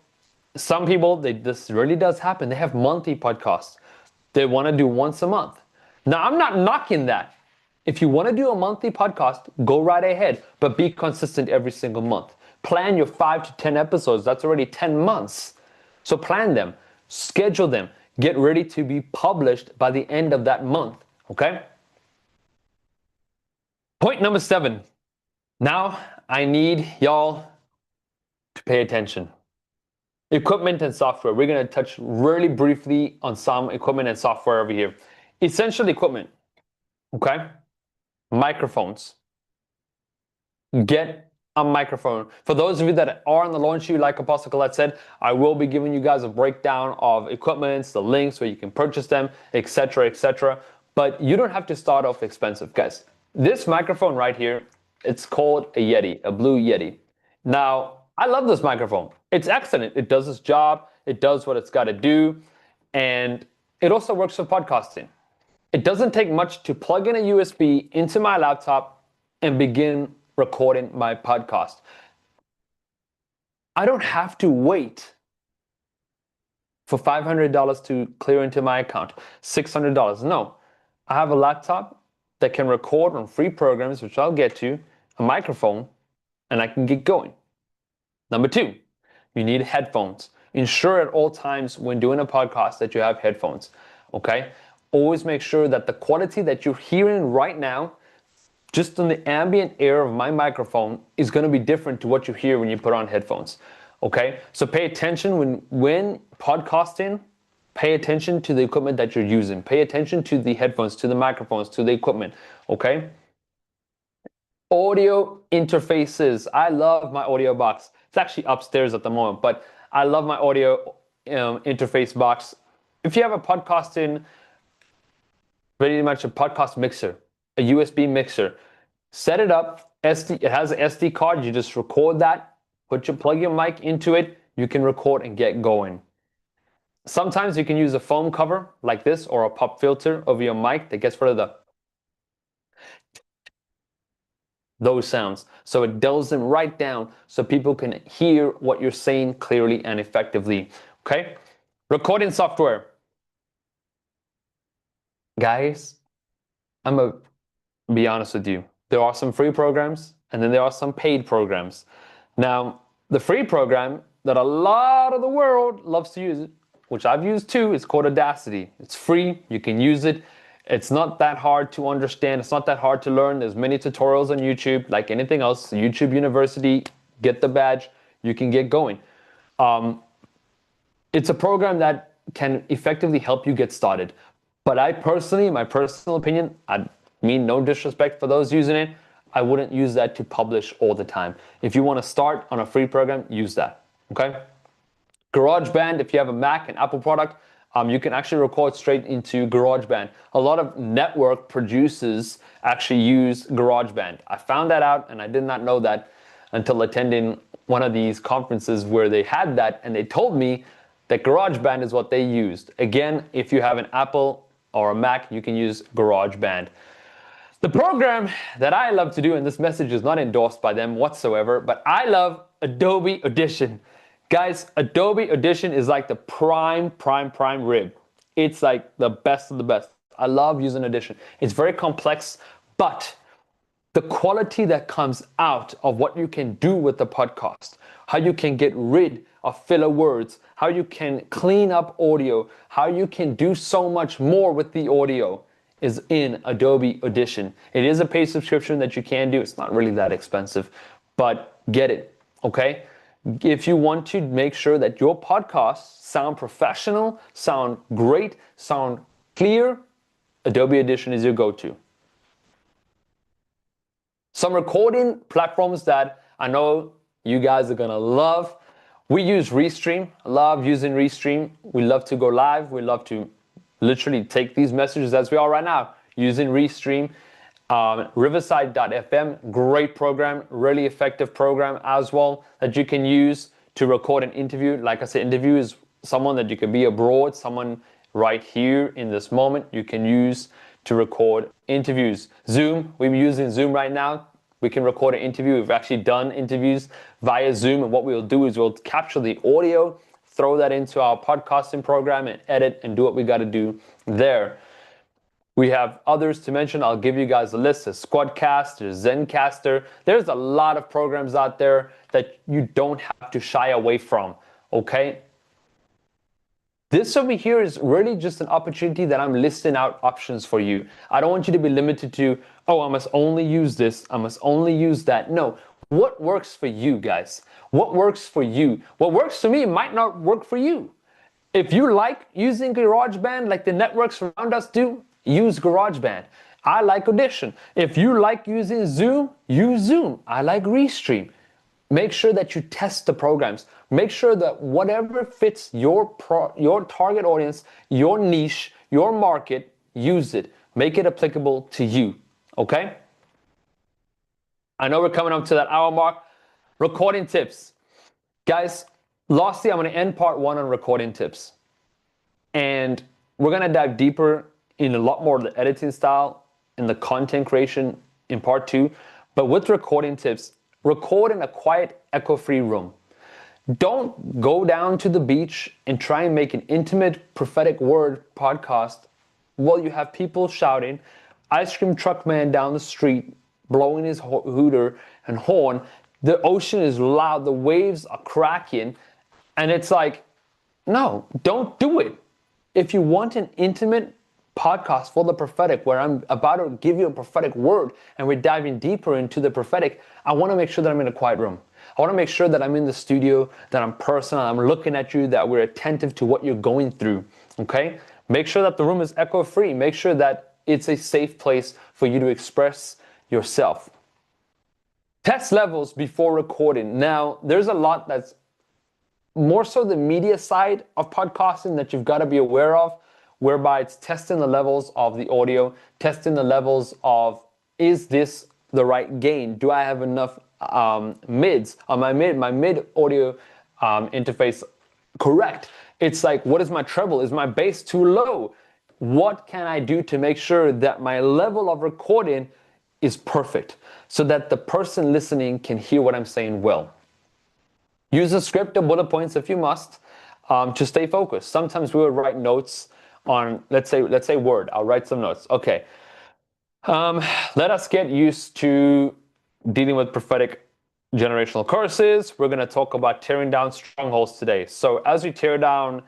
some people, this really does happen. They have monthly podcasts. They want to do once a month. Now, I'm not knocking that. If you want to do a monthly podcast, go right ahead, but be consistent every single month. Plan your 5 to 10 episodes. That's already 10 months. So plan them, schedule them, get ready to be published by the end of that month, okay? Point number 7. Now I need y'all to pay attention. Equipment and software. We're going to touch really briefly on some equipment and software over here. Essential equipment, okay? Microphones. Get a microphone. For those of you that are on the launch queue, like Apostle Colette said, I will be giving you guys a breakdown of equipments, the links where you can purchase them, etc., etc. But you don't have to start off expensive, guys. This microphone right here, it's called a Yeti, a Blue Yeti. Now, I love this microphone. It's excellent. It does its job. It does what it's got to do. And it also works for podcasting. It doesn't take much to plug in a USB into my laptop and begin recording my podcast. I don't have to wait for $500 to clear into my account, $600. No, I have a laptop that can record on free programs, which I'll get to, a microphone, and I can get going. Number 2, you need headphones. Ensure at all times when doing a podcast that you have headphones, okay? Always make sure that the quality that you're hearing right now, just on the ambient air of my microphone, is going to be different to what you hear when you put on headphones, okay? So pay attention when podcasting, pay attention to the equipment that you're using. Pay attention to the headphones, to the microphones, to the equipment, okay? Audio interfaces. I love my audio box. It's actually upstairs at the moment, but I love my audio interface box. If you have a podcasting, pretty much a podcast mixer, a USB mixer, set it up. It has an SD card. You just record that, plug your mic into it. You can record and get going. Sometimes you can use a foam cover like this or a pop filter over your mic that gets rid of those sounds. So it dulls them right down so people can hear what you're saying clearly and effectively. Okay? Recording software. Guys, I'm going to be honest with you. There are some free programs and then there are some paid programs. Now, the free program that a lot of the world loves to use, which I've used too, is called Audacity. It's free. You can use it. It's not that hard to understand. It's not that hard to learn. There's many tutorials on YouTube, like anything else. YouTube University, get the badge. You can get going. It's a program that can effectively help you get started. But I personally, my personal opinion, I mean no disrespect for those using it, I wouldn't use that to publish all the time. If you want to start on a free program, use that, okay? GarageBand, if you have a Mac, an Apple product, you can actually record straight into GarageBand. A lot of network producers actually use GarageBand. I found that out and I did not know that until attending one of these conferences where they had that and they told me that GarageBand is what they used. Again, if you have an Apple or a Mac, you can use GarageBand. The program that I love to do, and this message is not endorsed by them whatsoever, but I love Adobe Audition. Guys, Adobe Audition is like the prime rib. It's like the best of the best. I love using Audition. It's very complex, but the quality that comes out of what you can do with the podcast, how you can get rid of filler words, how you can clean up audio, how you can do so much more with the audio is in Adobe Audition. It is a paid subscription that you can do. It's not really that expensive, but get it, okay? If you want to make sure that your podcasts sound professional, sound great, sound clear, Adobe Audition is your go-to. Some recording platforms that I know you guys are gonna love. We use Restream. I love using Restream. We love to go live. We love to literally take these messages as we are right now using Restream. Riverside.fm, great program, really effective program as well that you can use to record an interview. Like I said, interview is someone that you can be abroad, someone right here in this moment, you can use to record interviews. Zoom, we're using Zoom right now. We can record an interview. We've actually done interviews via Zoom, and what we'll do is we'll capture the audio, throw that into our podcasting program and edit and do what we got to do there. We have others to mention. I'll give you guys a list. There's Squadcast, there's Zencaster. There's a lot of programs out there that you don't have to shy away from, okay? This over here is really just an opportunity that I'm listing out options for you. I don't want you to be limited to, oh, I must only use this, I must only use that. No, what works for you, guys? What works for you? What works for me might not work for you. If you like using GarageBand like the networks around us do, use GarageBand. I like Audition. If you like using Zoom, use Zoom. I like Restream. Make sure that you test the programs. Make sure that whatever fits your target audience, your niche, your market, use it. Make it applicable to you, okay? I know we're coming up to that hour mark. Recording tips. Guys, lastly, I'm going to end part 1 on recording tips. And we're going to dive deeper in a lot more of the editing style and the content creation in part 2. But with recording tips, record in a quiet, echo-free room. Don't go down to the beach and try and make an intimate prophetic word podcast while you have people shouting, ice cream truck man down the street blowing his hooter and horn. The ocean is loud, the waves are cracking, and it's like, no, don't do it. If you want an intimate podcast for the prophetic where I'm about to give you a prophetic word and we're diving deeper into the prophetic, I want to make sure that I'm in a quiet room. I want to make sure that I'm in the studio, that I'm personal, I'm looking at you, that we're attentive to what you're going through, okay? Make sure that the room is echo-free. Make sure that it's a safe place for you to express yourself. Test levels before recording. Now, there's a lot that's more so the media side of podcasting that you've got to be aware of, whereby it's testing the levels of the audio, testing the levels of, is this the right gain? Do I have enough mids on my mid audio interface correct? It's like, what is my treble? Is my bass too low? What can I do to make sure that my level of recording is perfect so that the person listening can hear what I'm saying well? Use a script or bullet points if you must to stay focused. Sometimes we would write notes on, let's say Word. I'll write some notes. Okay. Let us get used to dealing with prophetic generational curses. We're going to talk about tearing down strongholds today. So as we tear down,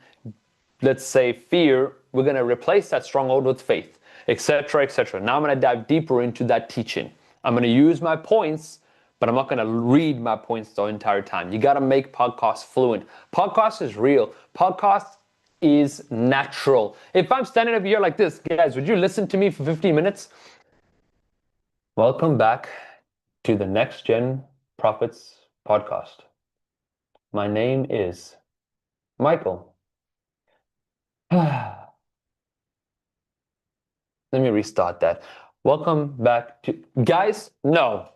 let's say, fear, we're going to replace that stronghold with faith, etc., etc. Now I'm going to dive deeper into that teaching. I'm going to use my points, but I'm not going to read my points the entire time. You got to make podcasts fluent. Podcast is real. Podcast is natural. If I'm standing up here like this, guys, would you listen to me for 15 minutes? Welcome back to the Next Gen Prophets podcast. My name is Michael. Let me restart that. Welcome back to, guys, no,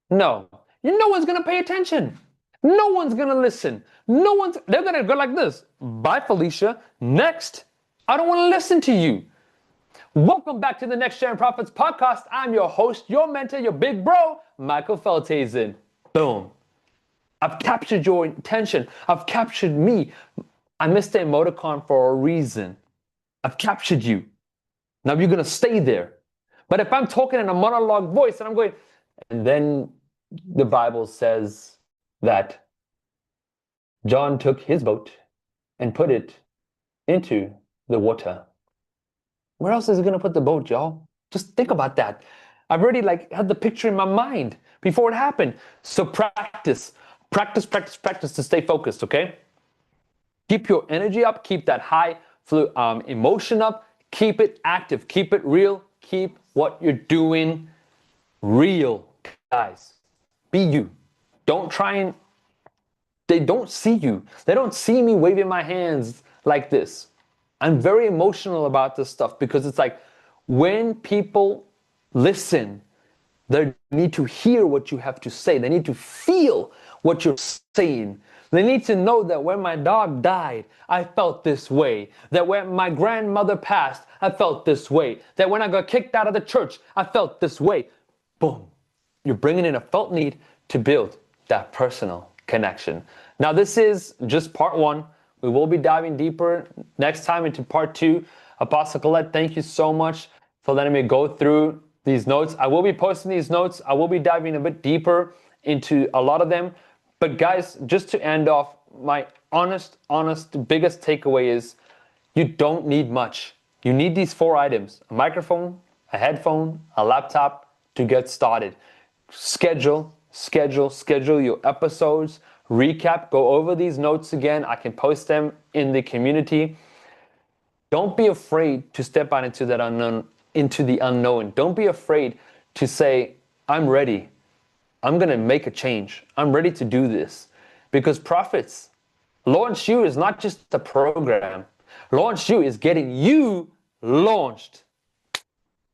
no one's gonna pay attention. No one's gonna listen. They're gonna go like this. Bye, Felicia. Next. I don't wanna listen to you. Welcome back to the Next Gen Prophets podcast. I'm your host, your mentor, your big bro, Michael Velthuysen. Boom. I've captured your attention. I've captured me. I missed the emoticon for a reason. I've captured you. Now you're gonna stay there. But if I'm talking in a monologue voice and I'm going, and then the Bible says that John took his boat and put it into the water. Where else is he gonna put the boat, y'all? Just think about that. I've already had the picture in my mind before it happened. So practice to stay focused, okay? Keep your energy up, keep that high emotion up, keep it active, keep it real, keep what you're doing real, guys. Be you. Don't try and, they don't see you. They don't see me waving my hands like this. I'm very emotional about this stuff because it's like when people listen, they need to hear what you have to say. They need to feel what you're saying. They need to know that when my dog died, I felt this way. That when my grandmother passed, I felt this way. That when I got kicked out of the church, I felt this way. Boom. You're bringing in a felt need to build that personal connection. Now, this is just part one. We will be diving deeper next time into part two. Apostle Colette, thank you so much for letting me go through these notes. I will be posting these notes. I will be diving a bit deeper into a lot of them. But guys, just to end off, my honest, biggest takeaway is you don't need much. You need these 4 items: a microphone, a headphone, a laptop to get started. Schedule your episodes, recap, go over these notes again. I can post them in the community. Don't be afraid to step out into that unknown, into the unknown. Don't be afraid to say, I'm ready. I'm going to make a change. I'm ready to do this. Because prophets, Launch You is not just a program. Launch You is getting you launched.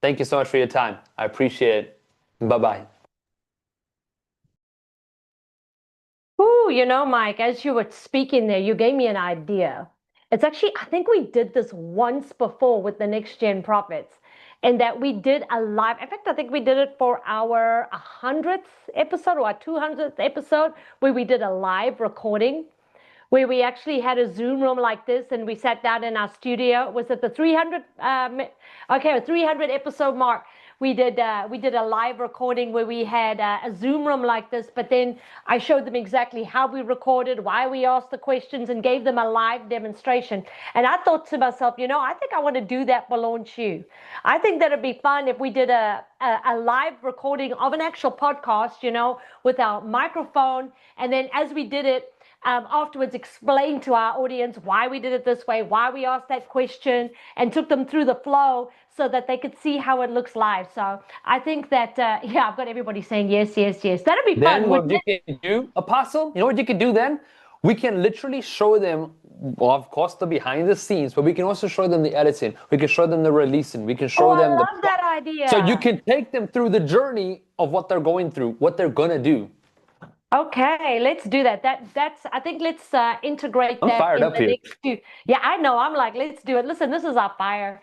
Thank you so much for your time. I appreciate it. Bye-bye. Ooh, you know, Mike, as you were speaking there, you gave me an idea. It's actually, I think we did this once before with the Next Gen Prophets, and that we did a live. In fact, I think we did it for our 100th episode or our 200th episode, where we did a live recording, where we actually had a Zoom room like this, and we sat down in our studio. Was it the 300? Okay, 300 episode mark. We did a live recording where we had a Zoom room like this, but then I showed them exactly how we recorded, why we asked the questions, and gave them a live demonstration. And I thought to myself, you know, I think I want to do that for Launch You. I think that it'd be fun if we did a live recording of an actual podcast, you know, with our microphone, and then as we did it, afterwards explain to our audience why we did it this way, why we asked that question, and took them through the flow so that they could see how it looks live. So I think that, yeah, I've got everybody saying yes. That'd be fun. Then what you can do, Apostle, you know what you can do then? We can literally show them, well, of course, the behind the scenes, but we can also show them the editing. We can show them the releasing. We can show them I love that idea. So you can take them through the journey of what they're going through, what they're going to do. Okay, let's do that. That's. I think let's integrate I'm that fired in up the here. next two. Yeah, I know. I'm like, let's do it. Listen, this is our fire.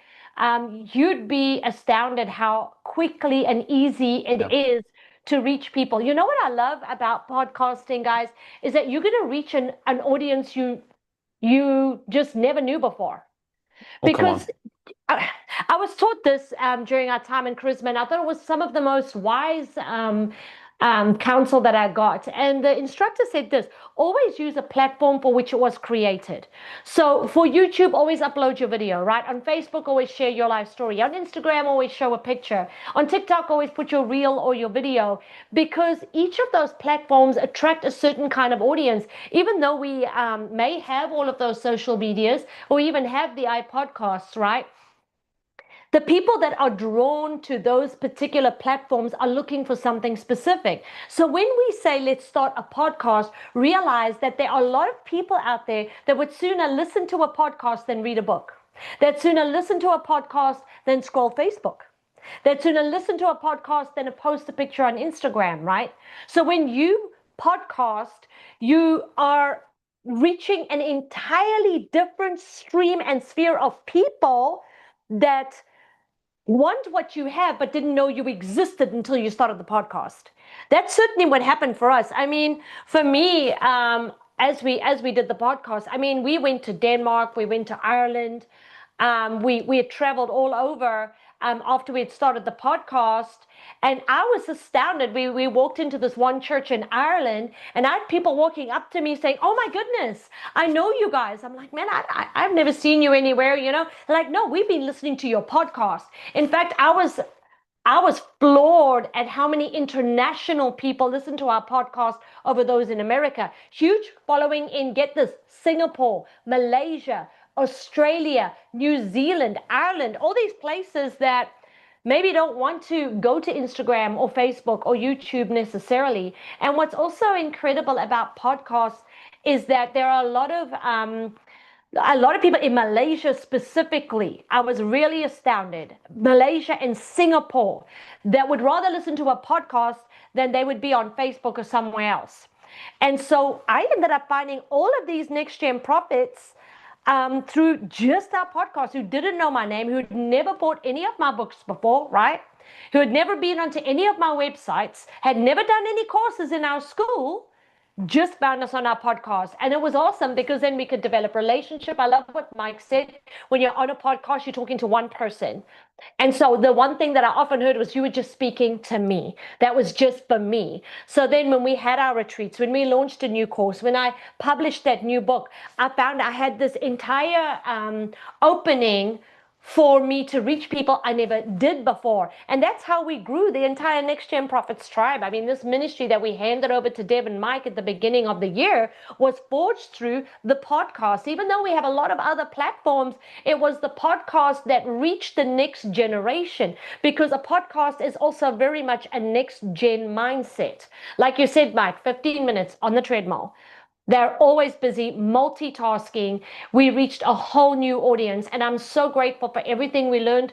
You'd be astounded how quickly and easy it is to reach people. You know what I love about podcasting, guys, is that you're going to reach an audience you just never knew before. Because I was taught this during our time in Charisma, and I thought it was some of the most wise counsel that I got. And the instructor said this: always use a platform for which it was created. So for YouTube, always upload your video, right? On Facebook, always share your life story. On Instagram, always show a picture. On TikTok, always put your reel or your video, because each of those platforms attract a certain kind of audience. Even though we may have all of those social medias, or even have the iPodcasts, right? The people that are drawn to those particular platforms are looking for something specific. So when we say, let's start a podcast, realize that there are a lot of people out there that would sooner listen to a podcast than read a book. That sooner listen to a podcast than scroll Facebook. That sooner listen to a podcast than post a picture on Instagram, right? So when you podcast, you are reaching an entirely different stream and sphere of people that want what you have but didn't know you existed until you started the podcast. That's certainly what happened for us. I mean, for me, as we did the podcast, I mean, we went to Denmark, we went to Ireland, we had traveled all over after we had started the podcast. And I was astounded. We walked into this one church in Ireland, and I had people walking up to me saying, oh my goodness, I know you guys. I'm like, man, I've never seen you anywhere, you know? Like, no, we've been listening to your podcast. In fact, I was floored at how many international people listen to our podcast over those in America. Huge following in, get this, Singapore, Malaysia, Australia, New Zealand, Ireland, all these places that maybe don't want to go to Instagram or Facebook or YouTube necessarily. And what's also incredible about podcasts is that there are a lot of people in Malaysia specifically. I was really astounded. Malaysia and Singapore that would rather listen to a podcast than they would be on Facebook or somewhere else. And so I ended up finding all of these next gen prophets through just our podcast who didn't know my name, who'd never bought any of my books before, right? Who had never been onto any of my websites, had never done any courses in our school, just found us on our podcast. And it was awesome because then we could develop relationship. I love what Mike said. When you're on a podcast, you're talking to one person. And so the one thing that I often heard was you were just speaking to me. That was just for me. So then when we had our retreats, when we launched a new course, when I published that new book, I found I had this entire opening for me to reach people I never did before. And that's how we grew the entire Next Gen Prophets tribe. I mean, this ministry that we handed over to Deb and Mike at the beginning of the year was forged through the podcast. Even though we have a lot of other platforms, it was the podcast that reached the next generation, because a podcast is also very much a next gen mindset. Like you said, Mike, 15 minutes on the treadmill. They're always busy, multitasking. We reached a whole new audience, and I'm so grateful for everything we learned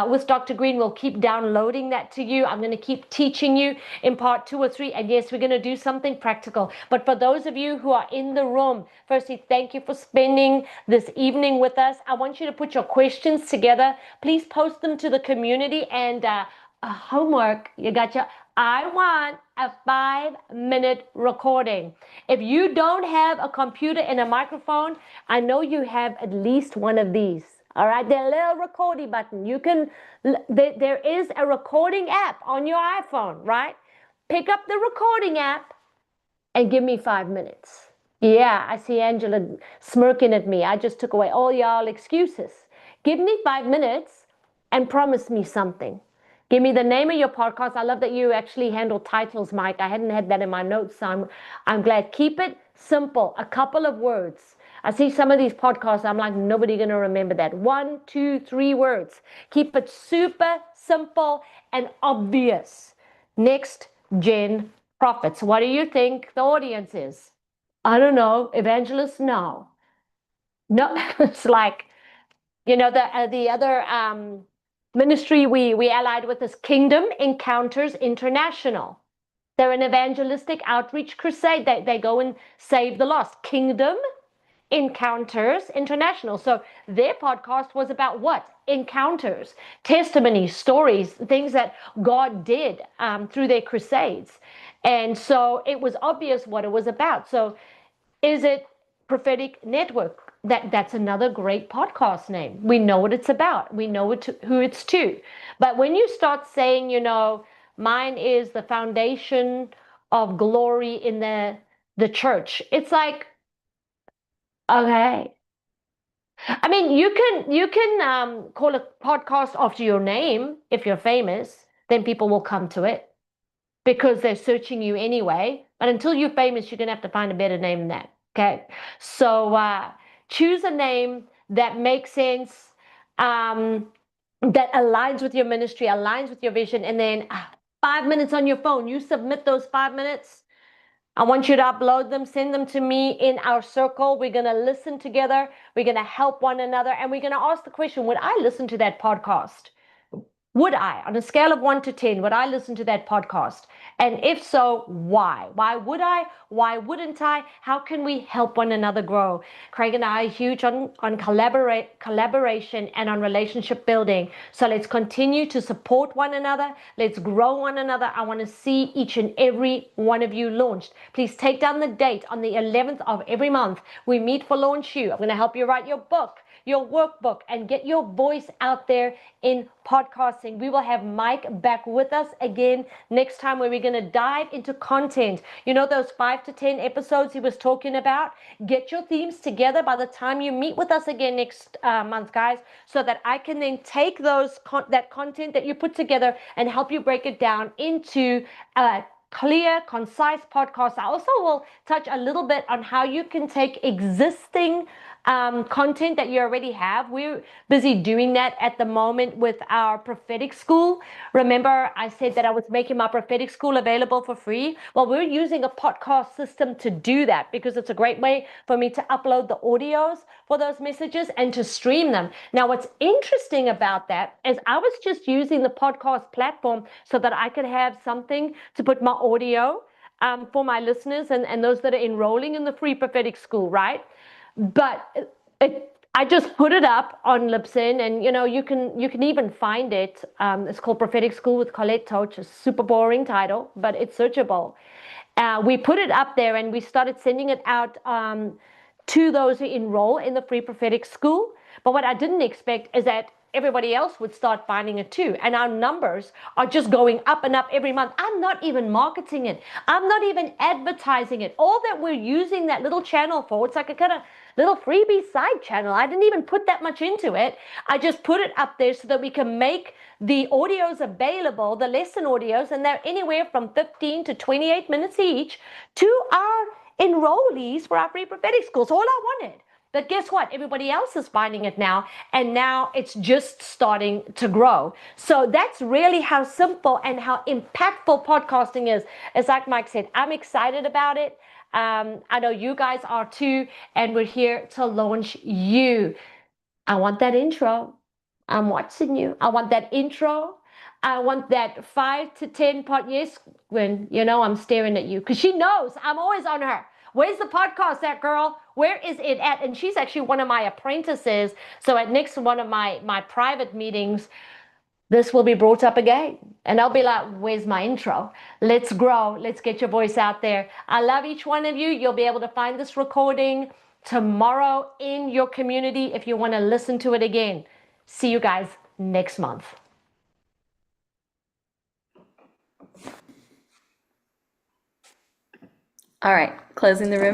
with Dr. Green. We'll keep downloading that to you. I'm going to keep teaching you in part 2 or 3, and yes, we're going to do something practical. But for those of you who are in the room, firstly, thank you for spending this evening with us. I want you to put your questions together. Please post them to the community, and homework, you got your, I want a 5-minute recording. If you don't have a computer and a microphone, I know you have at least one of these. All right, the little recording button. You can, there is a recording app on your iPhone, right? Pick up the recording app and give me 5 minutes. Yeah, I see Angela smirking at me. I just took away all y'all excuses. Give me 5 minutes and promise me something. Give me the name of your podcast. I love that you actually handle titles, Mike. I hadn't had that in my notes, so I'm glad. Keep it simple, a couple of words. I see some of these podcasts, I'm like, nobody going to remember that. 1, 2, 3 words. Keep it super simple and obvious. Next Gen Prophets. What do you think the audience is? I don't know. Evangelists? No. No, it's like, you know, the other ministry we allied with is Kingdom Encounters International. They're an evangelistic outreach crusade. They go and save the lost. Kingdom Encounters International. So their podcast was about what? Encounters, testimonies, stories, things that God did through their crusades. And so it was obvious what it was about. So is it Prophetic Network? That's another great podcast name. We know what it's about. We know who it's to. But when you start saying, you know, mine is the foundation of glory in the church, it's like, okay. I mean, you can call a podcast after your name if you're famous, then people will come to it because they're searching you anyway. But until you're famous, you're gonna have to find a better name than that. Okay, so choose a name that makes sense, that aligns with your ministry, aligns with your vision, and then 5 minutes on your phone. You submit those 5 minutes. I want you to upload them, send them to me in our circle. We're going to listen together. We're going to help one another. And we're going to ask the question, would I listen to that podcast? Would I, on a scale of 1 to 10, would I listen to that podcast? And if so, why? Why would I? Why wouldn't I? How can we help one another grow? Craig and I are huge on collaboration and on relationship building. So let's continue to support one another. Let's grow one another. I want to see each and every one of you launched. Please take down the date on the 11th of every month. We meet for Launch You. I'm going to help you write your book, your workbook, and get your voice out there in podcasting. We will have Mike back with us again next time, where we're going to dive into content. You know, those 5 to 10 episodes he was talking about? Get your themes together by the time you meet with us again next month, guys, so that I can then take that content that you put together and help you break it down into clear, concise podcast. I also will touch a little bit on how you can take existing content that you already have. We're busy doing that at the moment with our prophetic school. Remember, I said that I was making my prophetic school available for free. Well, we're using a podcast system to do that because it's a great way for me to upload the audios for those messages and to stream them. Now, what's interesting about that is I was just using the podcast platform so that I could have something to put my audio for my listeners and those that are enrolling in the free prophetic school, right? But I just put it up on Libsyn, and you can even find it. It's called Prophetic School with Colette Toch. A super boring title, but it's searchable. We put it up there, and we started sending it out to those who enroll in the free prophetic school. But what I didn't expect is that everybody else would start finding it too. And our numbers are just going up and up every month. I'm not even marketing it. I'm not even advertising it. All that we're using that little channel for, it's like a kind of little freebie side channel. I didn't even put that much into it. I just put it up there so that we can make the audios available, the lesson audios, and they're anywhere from 15 to 28 minutes each to our enrollees for our free prophetic school. So all I wanted. But guess what? Everybody else is finding it now, and now it's just starting to grow. So that's really how simple and how impactful podcasting is. As like Mike said, I'm excited about it. I know you guys are too, and we're here to launch you. I want that intro. I'm watching you. I want that intro. I want that 5 to 10 part. Yes, Gwen, I'm staring at you because she knows I'm always on her. Where's the podcast at, girl? Where is it at? And she's actually one of my apprentices. So at next one of my private meetings, this will be brought up again. And I'll be like, where's my intro? Let's grow. Let's get your voice out there. I love each one of you. You'll be able to find this recording tomorrow in your community if you want to listen to it again. See you guys next month. All right, closing the room.